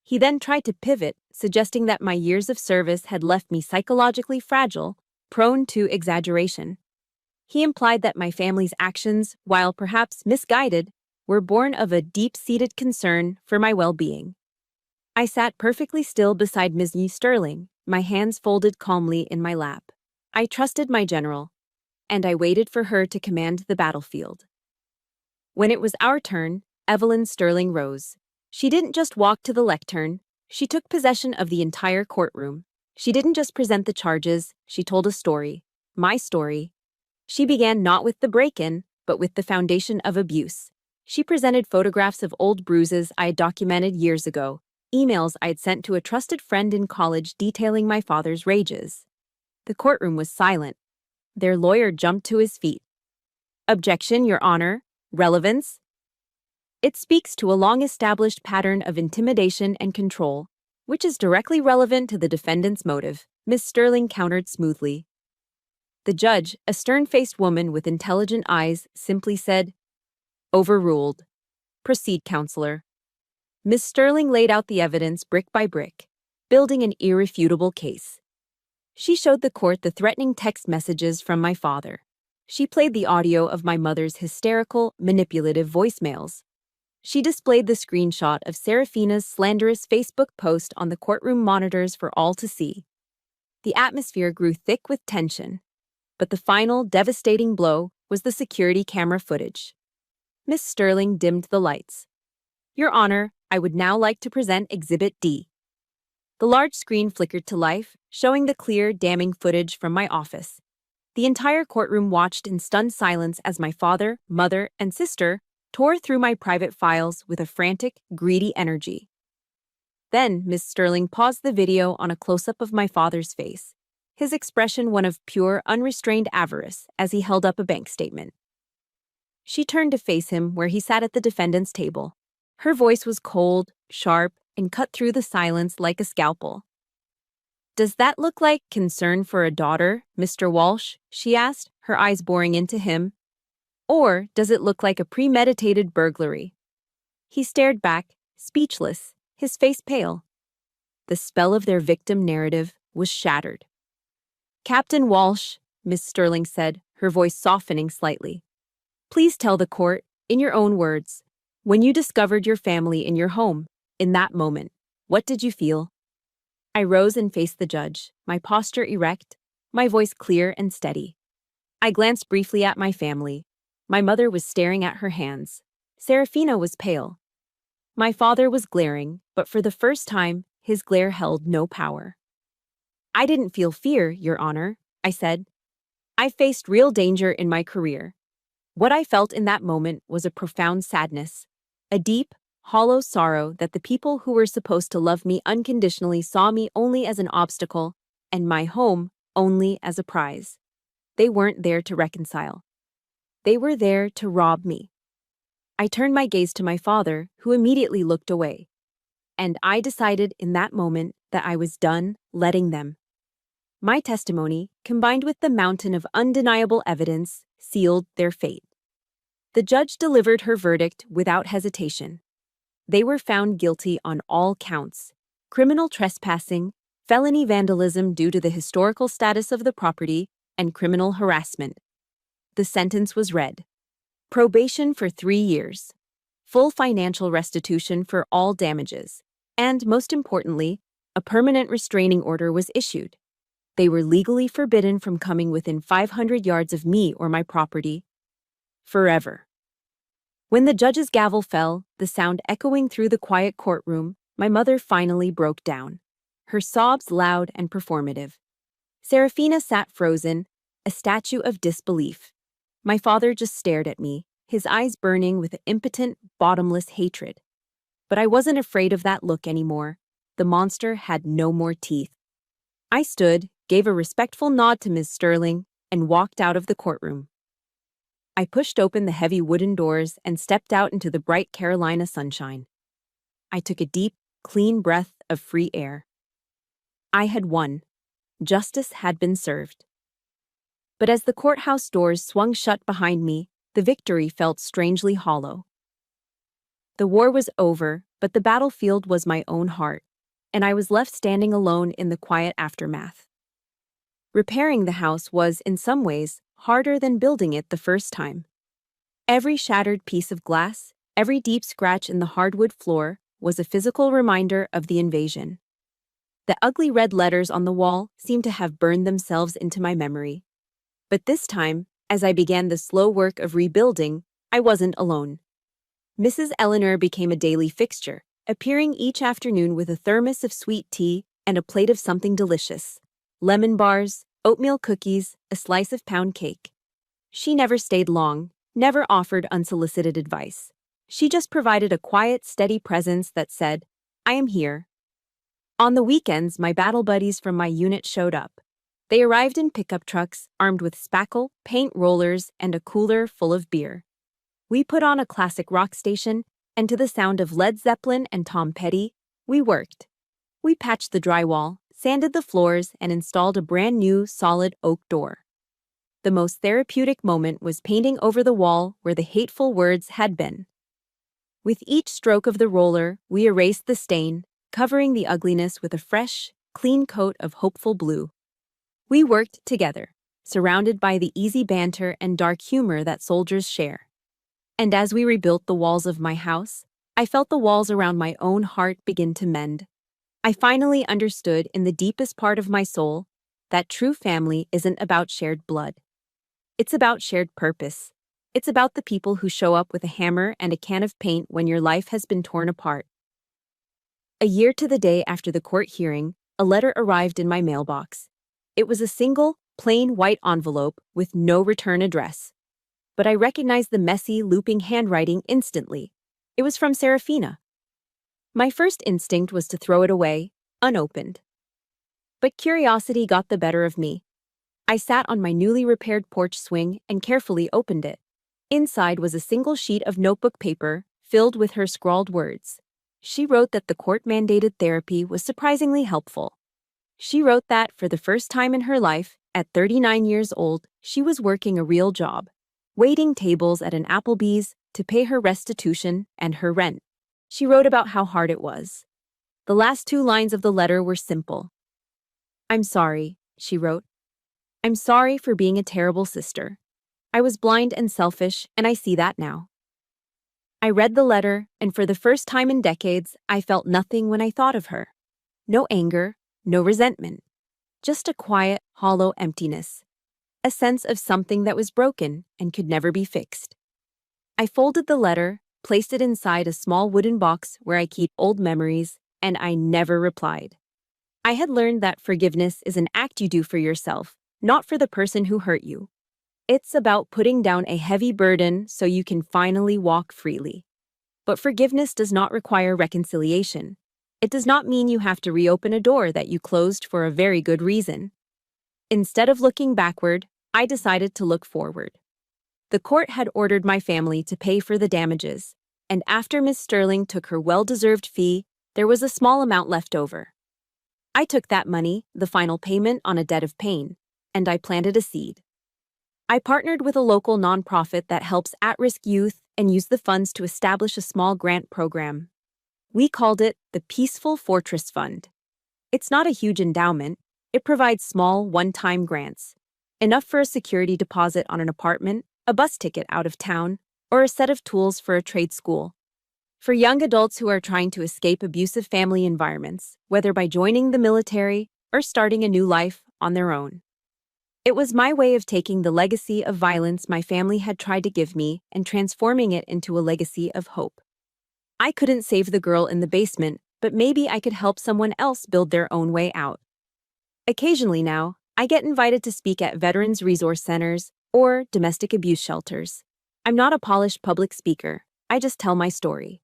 He then tried to pivot, suggesting that my years of service had left me psychologically fragile, prone to exaggeration. He implied that my family's actions, while perhaps misguided, were born of a deep-seated concern for my well-being. I sat perfectly still beside Ms. Sterling, my hands folded calmly in my lap. I trusted my general, and I waited for her to command the battlefield. When it was our turn, Evelyn Sterling rose. She didn't just walk to the lectern, she took possession of the entire courtroom. She didn't just present the charges, she told a story. My story. She began not with the break-in, but with the foundation of abuse. She presented photographs of old bruises I had documented years ago, emails I had sent to a trusted friend in college detailing my father's rages. The courtroom was silent. Their lawyer jumped to his feet. "Objection, Your Honor. Relevance? It speaks to a long-established pattern of intimidation and control, which is directly relevant to the defendant's motive," Miss Sterling countered smoothly. The judge, a stern-faced woman with intelligent eyes, simply said, "Overruled. Proceed, counselor." Miss Sterling laid out the evidence brick by brick, building an irrefutable case. She showed the court the threatening text messages from my father. She played the audio of my mother's hysterical, manipulative voicemails. She displayed the screenshot of Serafina's slanderous Facebook post on the courtroom monitors for all to see. The atmosphere grew thick with tension, but the final, devastating blow was the security camera footage. Miss Sterling dimmed the lights. "Your Honor, I would now like to present Exhibit D." The large screen flickered to life, showing the clear, damning footage from my office. The entire courtroom watched in stunned silence as my father, mother, and sister tore through my private files with a frantic, greedy energy. Then Miss Sterling paused the video on a close-up of my father's face, his expression one of pure, unrestrained avarice as he held up a bank statement. She turned to face him where he sat at the defendant's table. Her voice was cold, sharp, and cut through the silence like a scalpel. "Does that look like concern for a daughter, Mr. Walsh?" she asked, her eyes boring into him. "Or does it look like a premeditated burglary?" He stared back, speechless, his face pale. The spell of their victim narrative was shattered. "Captain Walsh," Miss Sterling said, her voice softening slightly, "please tell the court, in your own words, when you discovered your family in your home, in that moment, what did you feel?" I rose and faced the judge, my posture erect, my voice clear and steady. I glanced briefly at my family. My mother was staring at her hands. Serafina was pale. My father was glaring, but for the first time, his glare held no power. "I didn't feel fear, Your Honor," I said. "I faced real danger in my career. What I felt in that moment was a profound sadness, a deep, hollow sorrow that the people who were supposed to love me unconditionally saw me only as an obstacle and my home only as a prize. They weren't there to reconcile. They were there to rob me." I turned my gaze to my father, who immediately looked away. And I decided in that moment that I was done letting them. My testimony, combined with the mountain of undeniable evidence, sealed their fate. The judge delivered her verdict without hesitation. They were found guilty on all counts: criminal trespassing, felony vandalism due to the historical status of the property, and criminal harassment. The sentence was read: probation for 3 years, full financial restitution for all damages, and, most importantly, a permanent restraining order was issued. They were legally forbidden from coming within 500 yards of me or my property. Forever. When the judge's gavel fell, the sound echoing through the quiet courtroom, my mother finally broke down, her sobs loud and performative. Serafina sat frozen, a statue of disbelief. My father just stared at me, his eyes burning with impotent, bottomless hatred. But I wasn't afraid of that look anymore. The monster had no more teeth. I stood, gave a respectful nod to Ms. Sterling, and walked out of the courtroom. I pushed open the heavy wooden doors and stepped out into the bright Carolina sunshine. I took a deep, clean breath of free air. I had won. Justice had been served. But as the courthouse doors swung shut behind me, the victory felt strangely hollow. The war was over, but the battlefield was my own heart, and I was left standing alone in the quiet aftermath. Repairing the house was, in some ways, harder than building it the first time. Every shattered piece of glass, every deep scratch in the hardwood floor was a physical reminder of the invasion. The ugly red letters on the wall seemed to have burned themselves into my memory. But this time, as I began the slow work of rebuilding, I wasn't alone. Mrs. Eleanor became a daily fixture, appearing each afternoon with a thermos of sweet tea and a plate of something delicious: lemon bars, oatmeal cookies, a slice of pound cake. She never stayed long, never offered unsolicited advice. She just provided a quiet, steady presence that said, "I am here." On the weekends, my battle buddies from my unit showed up. They arrived in pickup trucks, armed with spackle, paint rollers, and a cooler full of beer. We put on a classic rock station, and to the sound of Led Zeppelin and Tom Petty, we worked. We patched the drywall, sanded the floors, and installed a brand new, solid oak door. The most therapeutic moment was painting over the wall where the hateful words had been. With each stroke of the roller, we erased the stain, covering the ugliness with a fresh, clean coat of hopeful blue. We worked together, surrounded by the easy banter and dark humor that soldiers share. And as we rebuilt the walls of my house, I felt the walls around my own heart begin to mend. I finally understood in the deepest part of my soul that true family isn't about shared blood. It's about shared purpose. It's about the people who show up with a hammer and a can of paint when your life has been torn apart. A year to the day after the court hearing, a letter arrived in my mailbox. It was a single, plain white envelope with no return address. But I recognized the messy, looping handwriting instantly. It was from Serafina. My first instinct was to throw it away, unopened. But curiosity got the better of me. I sat on my newly repaired porch swing and carefully opened it. Inside was a single sheet of notebook paper filled with her scrawled words. She wrote that the court-mandated therapy was surprisingly helpful. She wrote that, for the first time in her life, at 39 years old, she was working a real job, waiting tables at an Applebee's to pay her restitution and her rent. She wrote about how hard it was. The last 2 lines of the letter were simple. "I'm sorry," she wrote. "I'm sorry for being a terrible sister. I was blind and selfish, and I see that now." I read the letter, and for the first time in decades, I felt nothing when I thought of her. No anger, no resentment. Just a quiet, hollow emptiness. A sense of something that was broken and could never be fixed. I folded the letter, placed it inside a small wooden box where I keep old memories, and I never replied. I had learned that forgiveness is an act you do for yourself, not for the person who hurt you. It's about putting down a heavy burden so you can finally walk freely. But forgiveness does not require reconciliation. It does not mean you have to reopen a door that you closed for a very good reason. Instead of looking backward, I decided to look forward. The court had ordered my family to pay for the damages, and after Miss Sterling took her well-deserved fee, there was a small amount left over. I took that money, the final payment on a debt of pain, and I planted a seed. I partnered with a local nonprofit that helps at-risk youth and used the funds to establish a small grant program. We called it the Peaceful Fortress Fund. It's not a huge endowment. It provides small, one-time grants, enough for a security deposit on an apartment, a bus ticket out of town, or a set of tools for a trade school. For young adults who are trying to escape abusive family environments, whether by joining the military or starting a new life on their own. It was my way of taking the legacy of violence my family had tried to give me and transforming it into a legacy of hope. I couldn't save the girl in the basement, but maybe I could help someone else build their own way out. Occasionally now, I get invited to speak at veterans resource centers or domestic abuse shelters. I'm not a polished public speaker. I just tell my story.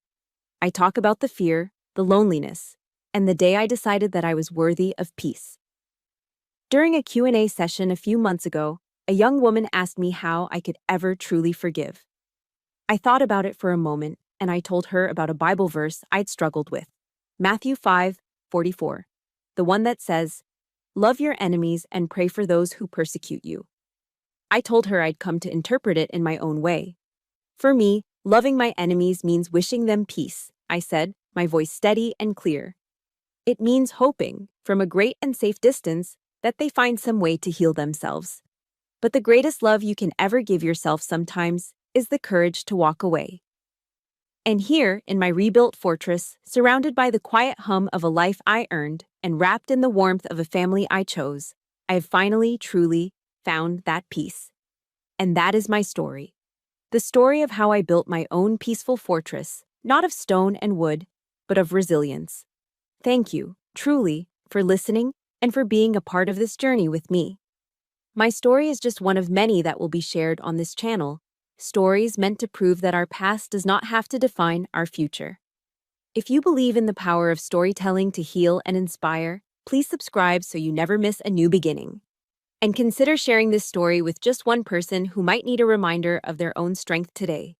I talk about the fear, the loneliness, and the day I decided that I was worthy of peace. During a Q&A session a few months ago, a young woman asked me how I could ever truly forgive. I thought about it for a moment, and I told her about a Bible verse I'd struggled with. Matthew 5:44, the one that says, "Love your enemies and pray for those who persecute you." I told her I'd come to interpret it in my own way. For me, loving my enemies means wishing them peace, I said, my voice steady and clear. It means hoping, from a great and safe distance, that they find some way to heal themselves. But the greatest love you can ever give yourself sometimes is the courage to walk away. And here, in my rebuilt fortress, surrounded by the quiet hum of a life I earned and wrapped in the warmth of a family I chose, I have finally, truly found that peace. And that is my story. The story of how I built my own peaceful fortress, not of stone and wood, but of resilience. Thank you, truly, for listening and for being a part of this journey with me. My story is just one of many that will be shared on this channel, stories meant to prove that our past does not have to define our future. If you believe in the power of storytelling to heal and inspire, please subscribe so you never miss a new beginning. And consider sharing this story with just one person who might need a reminder of their own strength today.